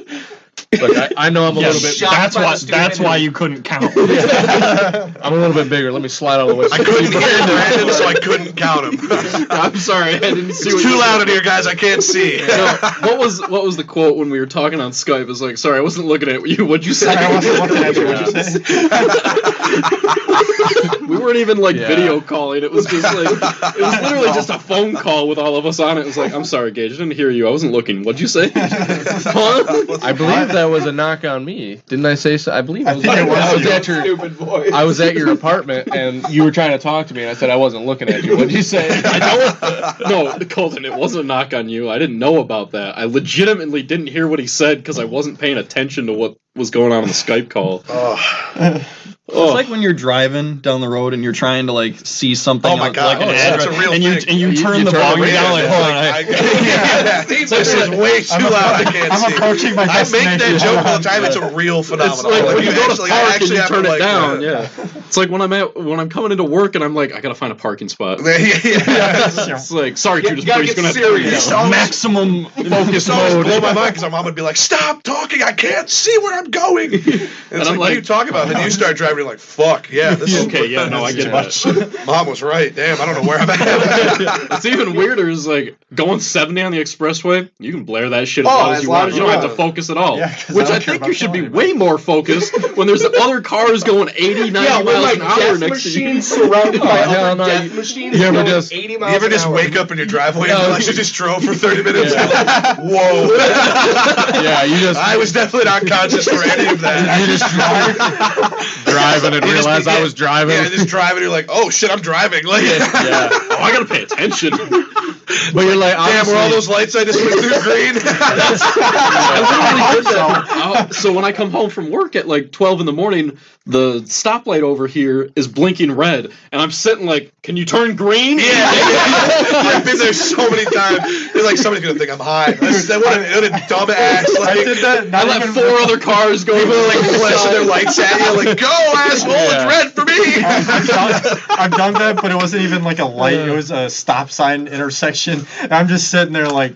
Look, I know I'm a little bit. Shocked That's by why. the stupidity. That's why you couldn't count. I'm a little bit bigger. Let me slide all the way. I couldn't hear Brandon, so I couldn't count him. I'm sorry, I didn't see It's what too you loud said. in here, guys. I can't see. No, what was the quote when we were talking on Skype? It was like, sorry, I wasn't looking at you. What'd you say? I wasn't looking at you. What'd you say? We weren't even like Yeah. video calling. It was just like it was literally just a phone call with all of us on it. It was like, I'm sorry, Gage, I didn't hear you. I wasn't looking. What'd you say? Huh? I believe that was a knock on me. Didn't I say so? I believe I was, think it was I was you. at your. Stupid voice. I was at your apartment and you were trying to talk to me and I said I wasn't looking at you. What'd you say? I don't. No, Colton, it wasn't a knock on you. I didn't know about that. I legitimately didn't hear what he said because I wasn't paying attention to what was going on the Skype call. It's like when you're driving down the road and you're trying to like see something. Oh my on, God, like an that's address, a real and you thing. and you turn the turn the volume radio down. Like, down. hold on. This is way too loud. I can't see. I'm approaching my I make that destination. joke all the time. It's a real phenomenon. It's like when you you go to actually, park I and actually you have turn to it like down. that. Yeah. It's like when I'm coming into work and I'm like, I gotta find a parking spot. It's like, sorry, Judas Priest, gonna serious. Maximum focus Blow mode. my mind because my mom would be like, "Stop talking! I can't see where I'm going." And it's I'm like, "What are you talking about?" Then you start driving, you're like, "Fuck yeah, this is Okay, yeah, no, I get that. Mom was right. Damn, I don't know where I'm at. It's even weirder is like going 70 on the expressway. You can blare that shit as Oh, loud as as you loud want. as You you don't have want. to focus at all. Yeah, 'cause Which I don't I care think about you should be killing way more focused when there's other cars going 80, 90 Yeah, miles with an my hour death next to you. machine surrounded by hell other no. death machines You ever going just- 80 You miles ever an just hour. wake up in your driveway and No. realize you just drove for 30 minutes? You're like, whoa. Yeah, you just I was definitely not conscious for any of that. you just driving and You just realize I was driving. Yeah, just driving. You're like, oh shit, I'm driving. Like, Yeah. Oh, I gotta pay attention. But you're like, damn, were all those lights I just went through green? I literally did that. So when I come home from work at like 12 in the morning, the stoplight over here is blinking red, and I'm sitting like, can you turn green? Yeah. I've been there so many times. It's like somebody's gonna think I'm high. What a dumbass. Like, I did that. I Not let even 4 other cars go. people are like flashing their lights at you, like, go asshole, Yeah. it's red for me. I've done that, but it wasn't even like a light. It was a stop sign intersection. And I'm just sitting there like,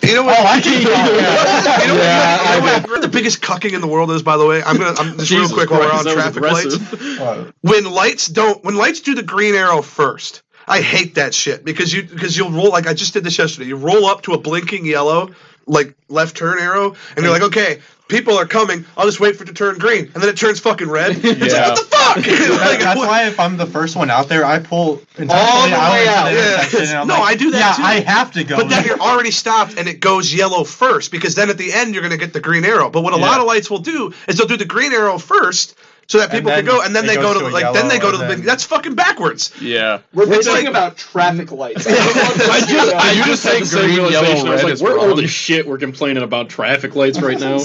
You know what? I can You know Yeah, what the biggest cucking in the world is, by the way? I'm just Jesus real quick while we're on Christ, that was traffic lights. aggressive. When lights do the green arrow first, I hate that shit because you'll roll, like I just did this yesterday. You roll up to a blinking yellow, like left turn arrow, and you're like, okay, people are coming. I'll just wait for it to turn green, and then it turns fucking red. It's like, Yeah. what the fuck? Like, that's what- why if I'm the first one out there, I pull All the intentionally way out. into the intersection, and I'm No, like, I do that yeah, too. I have to go. But then you're already stopped and it goes yellow first because then at the end you're going to get the green arrow. But what a lot of lights will do is they'll do the green arrow first so that people then can go, and then it they go goes to to a like then they go to yellow, the and big. then- That's fucking backwards. Yeah. We're It's thinking like- about traffic lights. I just had say the same green, yellow, realization. I was red like, is we're wrong. old as shit. We're complaining about traffic lights right now.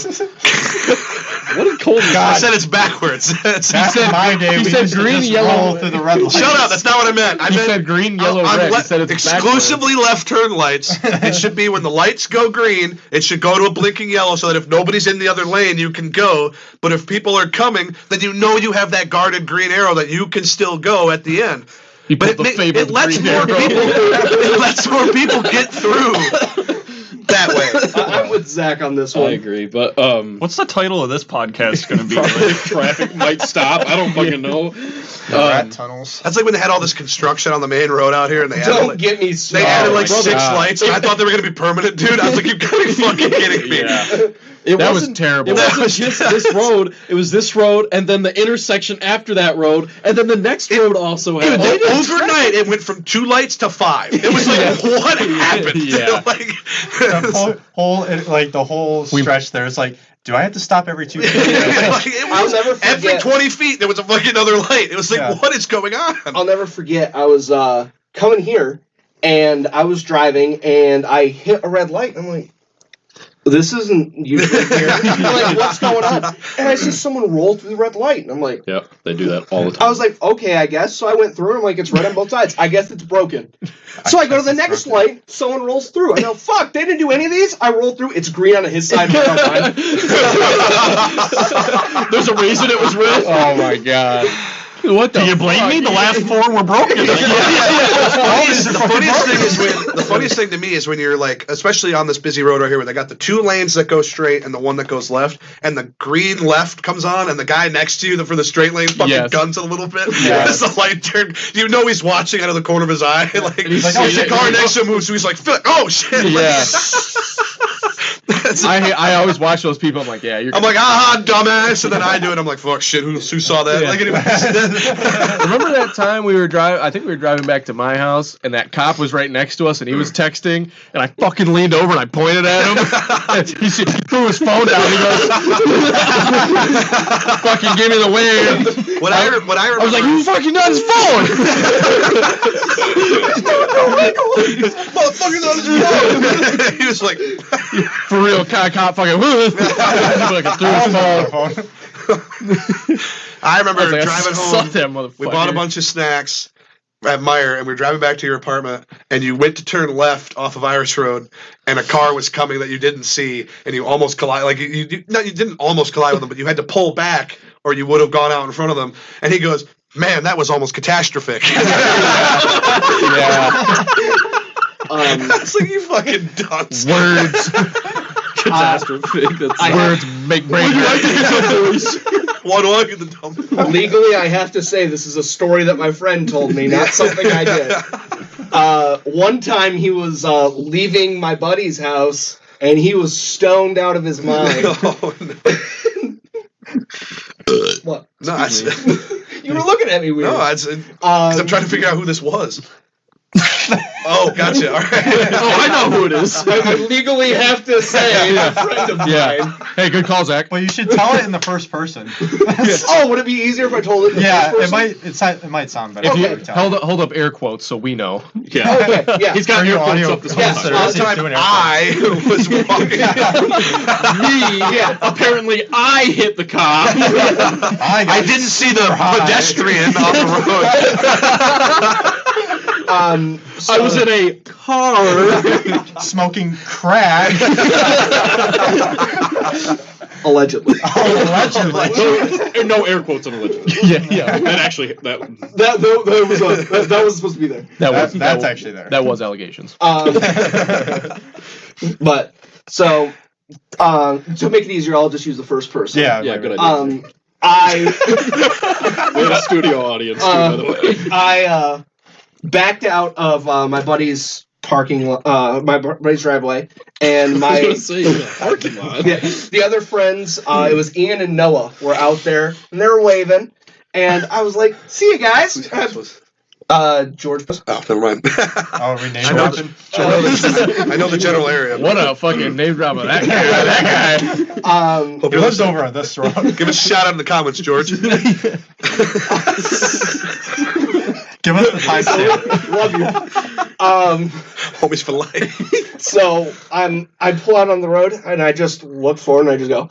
What did Cole I said it's backwards. Back in my day, he we said used to green, just yellow. roll through the red lights. Shut up! That's not what I meant. I He meant said green, yellow, I'm red. He said it's exclusively left turn lights. It should be when the lights go green, it should go to a blinking yellow so that if nobody's in the other lane, you can go. But if people are coming, then you know you have that guarded green arrow that you can still go at the end. He But put the fabled it lets green more arrow. people. It lets more people get through that way. I'm with Zach on this I one. agree, but What's the title of this podcast going to be? if traffic might stop. I don't fucking know. Rat tunnels. That's like when they had all this construction on the main road out here, and they added Don't like, get me they started. added like brother. 6 lights, and I thought they were gonna be permanent, dude. I was like, you gotta be fucking kidding me. Yeah. It That was wasn't- terrible. It wasn't just this road. It was this road, and then the intersection after that road, and then the next road also had. Overnight, it went from 2 lights to 5. It was like, what happened? Yeah. Like, The whole stretch there. It's like, do I have to stop every 2 feet? like, it I'll was never every forget. 20 feet there was a fucking other light. It was like, Yeah. what is going on? I'll never forget. I was coming here, and I was driving, and I hit a red light. And I'm like, this isn't usually here. I'm like, what's going on? And I see someone roll through the red light, and I'm like, Yeah, they do that all the time. I was like, okay, I guess. So I went through, and I'm like, it's red on both sides. I guess it's broken. So I go to the next light, someone rolls through. I go, fuck, they didn't do any of these? I roll through, it's green on his side, red on mine. There's a reason it was red. Oh my god. What the Do you blame me? The last 4 were broken. The funniest thing to me is when you're like, especially on this busy road right here, where they got the 2 lanes that go straight and the one that goes left, and the green left comes on, and the guy next to you for the straight lane fucking Yes. guns it a little bit. Yes. As the light turned, you know he's watching out of the corner of his eye. Like, he's oh, seeing the it. car next to him moves, so he's like, oh shit. Yeah. That's- I always watch those people. I'm like, yeah, you're. I'm like, dumbass, and then I do it. I'm like, fuck, shit, who saw that? Yeah. Like, anyways. Remember that time we were driving? I think we were driving back to my house, and that cop was right next to us, and he was texting, and I fucking leaned over and I pointed at him. And he threw his phone down. He goes, "Fucking give me the wave." What I remember, I was like, "You fucking on his phone!" motherfucker's on his phone. He was like, For real, cop fucking. Fucking threw his phone. I remember I was like, driving suck home. that motherfucker. We bought a bunch of snacks. at Meyer, and we were driving back to your apartment, and you went to turn left off of Irish Road, and a car was coming that you didn't see, and you almost collide. Like you didn't almost collide with them, but you had to pull back, or you would have gone out in front of them. And he goes, "Man, that was almost catastrophic." It's like, you fucking dunce. Words. Catastrophic. Words make brain. Why do I get the dumb? Legally, I have to say this is a story that my friend told me, not something I did. One time he was leaving my buddy's house, and he was stoned out of his mind. Oh, no. What? No, You were looking at me weird. no, because I'm trying to figure out who this was. Oh, gotcha. All right. I know who it is. I legally have to say a friend of mine. Hey, good call, Zach. Well, you should tell it in the first person. Oh, would it be easier if I told it in the Yeah, first person? it might sound better. If you Okay. hold up air quotes so we know. Yeah. Okay, yeah. He's got For your your quotes audio up this Yeah, whole All the time. time I was walking. Me, apparently I hit the cop. I didn't see the pedestrian on the road. So, I was in a car. Smoking crack. allegedly. Allegedly. No air quotes on allegedly. Yeah. That actually, that That was supposed to be there. That's actually there. That was allegations. But so to make it easier, I'll just use the first person. yeah, good idea. I We have a studio audience too, by the way. I backed out of my buddy's parking my buddy's driveway, and I my was gonna say the parking lot. the other friends, it was Ian and Noah, were out there, and they were waving, and I was like, "See you guys." George. Oh, never mind. Oh, we name I know, dropping? I know the general area. What a fucking name drop of that guy. That guy. Hope He you lives listen. over on this road. Give us a shout out in the comments, George. Give us the timestamp. Love you. Homies for life. So I pull out on the road, and I just look forward, and I just go.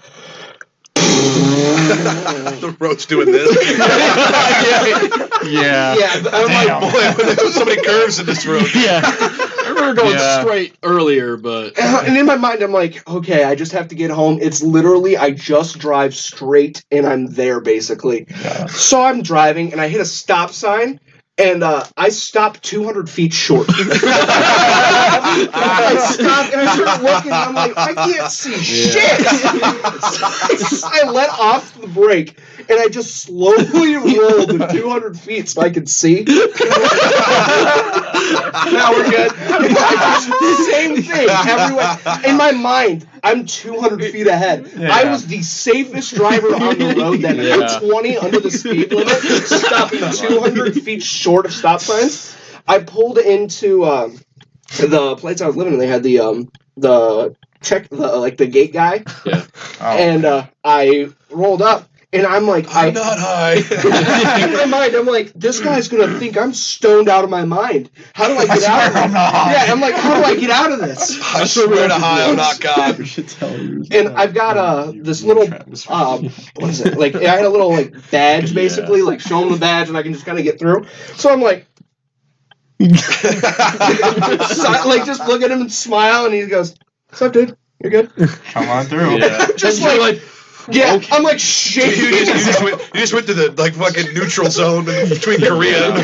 The road's doing this. Yeah. Yeah, I'm Damn. like, Boy, there's so many curves in this road. Yeah. I remember going straight earlier, but and in my mind, I'm like, okay, I just have to get home. It's literally, I just drive straight, and I'm there, basically. Yeah. So I'm driving, and I hit a stop sign, and I stopped 200 feet short. I stopped, and I started looking, and I'm like, I can't see shit. So I let off the brake, and I just slowly rolled to 200 feet so I could see. Now we're good. Same thing everywhere. In my mind, I'm 200 feet ahead. Yeah. I was the safest driver on the road then. Yeah. 20 under the speed limit, stopping 200 feet short of stop signs. I pulled into the place I was living in. They had the gate guy. yeah. And I rolled up, and I'm like, I'm not high. in my mind, I'm like, this guy's gonna think I'm stoned out of my mind. How do I get out of this? Yeah, I'm like, how do I get out of this? I swear to high, I'm not God. And I've got this little what is it? Like, I had a little like badge, basically, like show him the badge, and I can just kind of get through. So I'm like. Like, just look at him and smile, and he goes, "What's up, dude? You're good." Come on through. Yeah. Just like yeah, okay. I'm like shaking. You just went to the like fucking neutral zone between Korea. I'm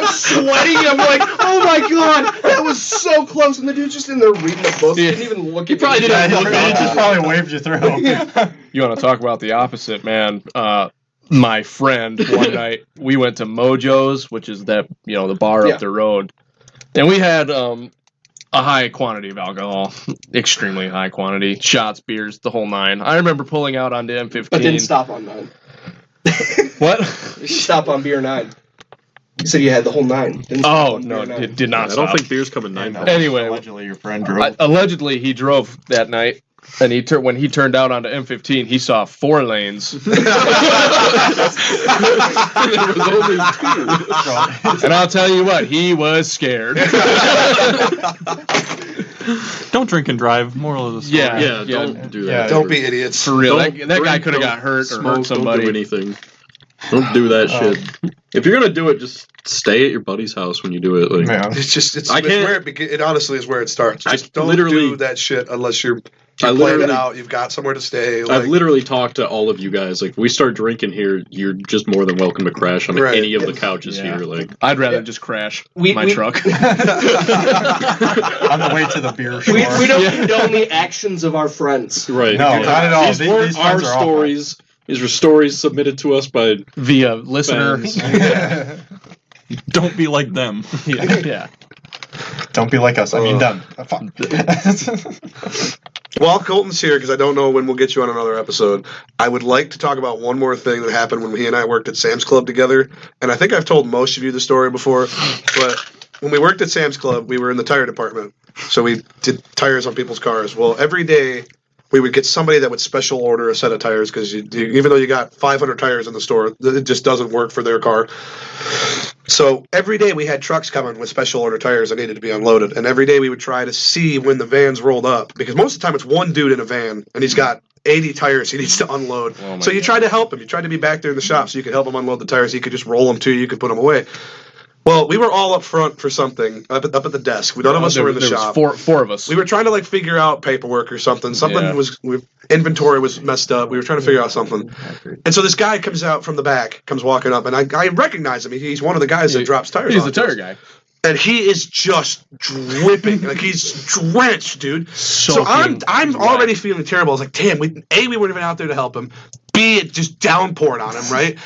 sweating. I'm like, oh my god, that was so close. And the dude's just in there reading a book. He didn't even look at me. probably didn't look He just probably waved you through. You want to talk about the opposite, man? My friend, one night, we went to Mojo's, which is the bar up the road. And we had a high quantity of alcohol, extremely high quantity, shots, beers, the whole nine. I remember pulling out onto M15. But didn't stop on 9. What? Stop on beer 9. You said you had the whole 9. Didn't stop on No, beer 9. it did not I stop. don't think beers come in 9 packs. Anyway, Allegedly, your friend drove. allegedly, he drove that night, and when he turned out onto M15, he saw 4 lanes. There was only 2. And I'll tell you what, he was scared. Don't drink and drive. Moral of the story. Yeah. Don't do that. Yeah. Don't be idiots. For real, Don't that guy drink, could have don't got hurt or smoke, hurt somebody. Don't do anything. Don't do that shit. If you're gonna do it, just stay at your buddy's house when you do it. Like, Yeah. It honestly is where it starts. Just don't do that shit unless you're playing it out. You've got somewhere to stay. I've literally talked to all of you guys. Like, if we start drinking here, you're just more than welcome to crash on any of the couches here. Like, I'd rather just crash my truck on the way to the beer shop. We don't condone the actions of our friends. Right? No, not at all. These weren't our stories. These were stories submitted to us by via listener. Don't be like them. Yeah. Don't be like us. I mean them. While Colton's here, because I don't know when we'll get you on another episode, I would like to talk about one more thing that happened when he and I worked at Sam's Club together. And I think I've told most of you the story before, but when we worked at Sam's Club, we were in the tire department. So we did tires on people's cars. Well, every day we would get somebody that would special order a set of tires because even though you got 500 tires in the store, it just doesn't work for their car. So every day we had trucks coming with special order tires that needed to be unloaded. And every day we would try to see when the vans rolled up, because most of the time it's one dude in a van and he's got 80 tires he needs to unload. So you tried to help him. You tried to be back there in the shop so you could help him unload the tires. He could just roll them to you. You could put them away. Well, we were all up front for something up at the desk. None of us were in the shop. Four of us. We were trying to figure out paperwork or something. Inventory was messed up. We were trying to figure out something. And so this guy comes out from the back, comes walking up, and I recognize him. He's one of the guys that drops tires. He's the tire guy. And he is just dripping. Like, he's drenched, dude. So I'm already feeling terrible. I was like, damn, we weren't even out there to help him. B, it just downpoured on him, right?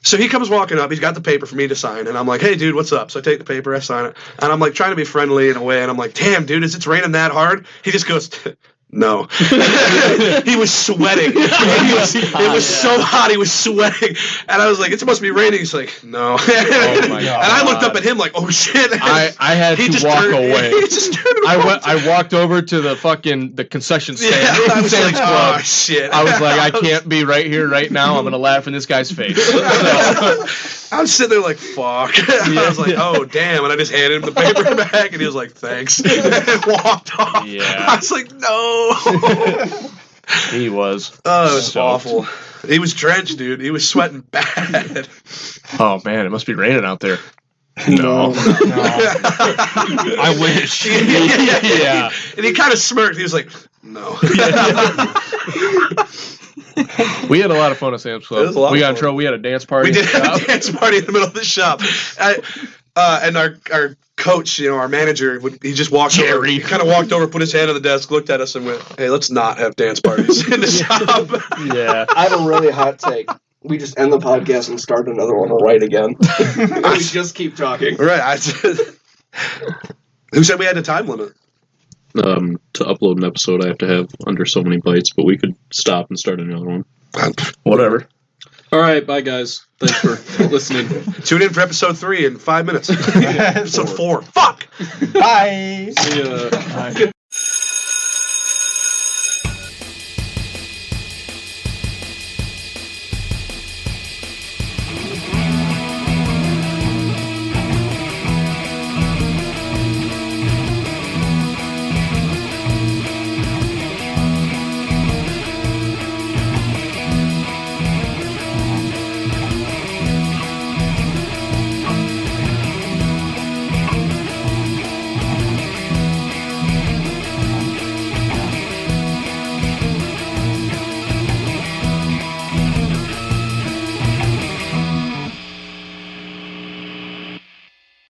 So he comes walking up. He's got the paper for me to sign. And I'm like, hey, dude, what's up? So I take the paper. I sign it. And I'm like trying to be friendly in a way. And I'm like, damn, dude, it's raining that hard? He just goes, no. He was sweating. It was so hot. He was sweating. And I was like, it must be raining. He's like, no. Oh my God. And I looked up at him like, oh, shit. I had to walk away. He just turned around. I walked over to the concession stand. Yeah, I was like, Club. oh, shit. I was like, I can't be right here right now. I'm going to laugh in this guy's face. I was sitting there like, fuck. I was like, oh, damn. And I just handed him the paper back, and he was like, thanks. And walked off. Yeah. I was like, no. He was. Oh, it was awful. He was drenched, dude. He was sweating bad. Oh, man. It must be raining out there. No. I wish. Yeah. And he kind of smirked. He was like, no. We had a lot of fun at Sam's Club. We got in trouble. We had a dance party. We did have a dance party in the middle of the shop. And our coach, our manager, he just walked over. He kind of walked over, put his hand on the desk, looked at us, and went, hey, let's not have dance parties in the shop. Yeah. I have a really hot take. We just end the podcast and start another one right again. We just keep talking. Right. Who said we had a time limit? To upload an episode, I have to have under so many bytes, but we could stop and start another one. Whatever. All right, bye, guys. Thanks for listening. Tune in for episode 3 in 5 minutes. Episode 4. Fuck! Bye! See ya.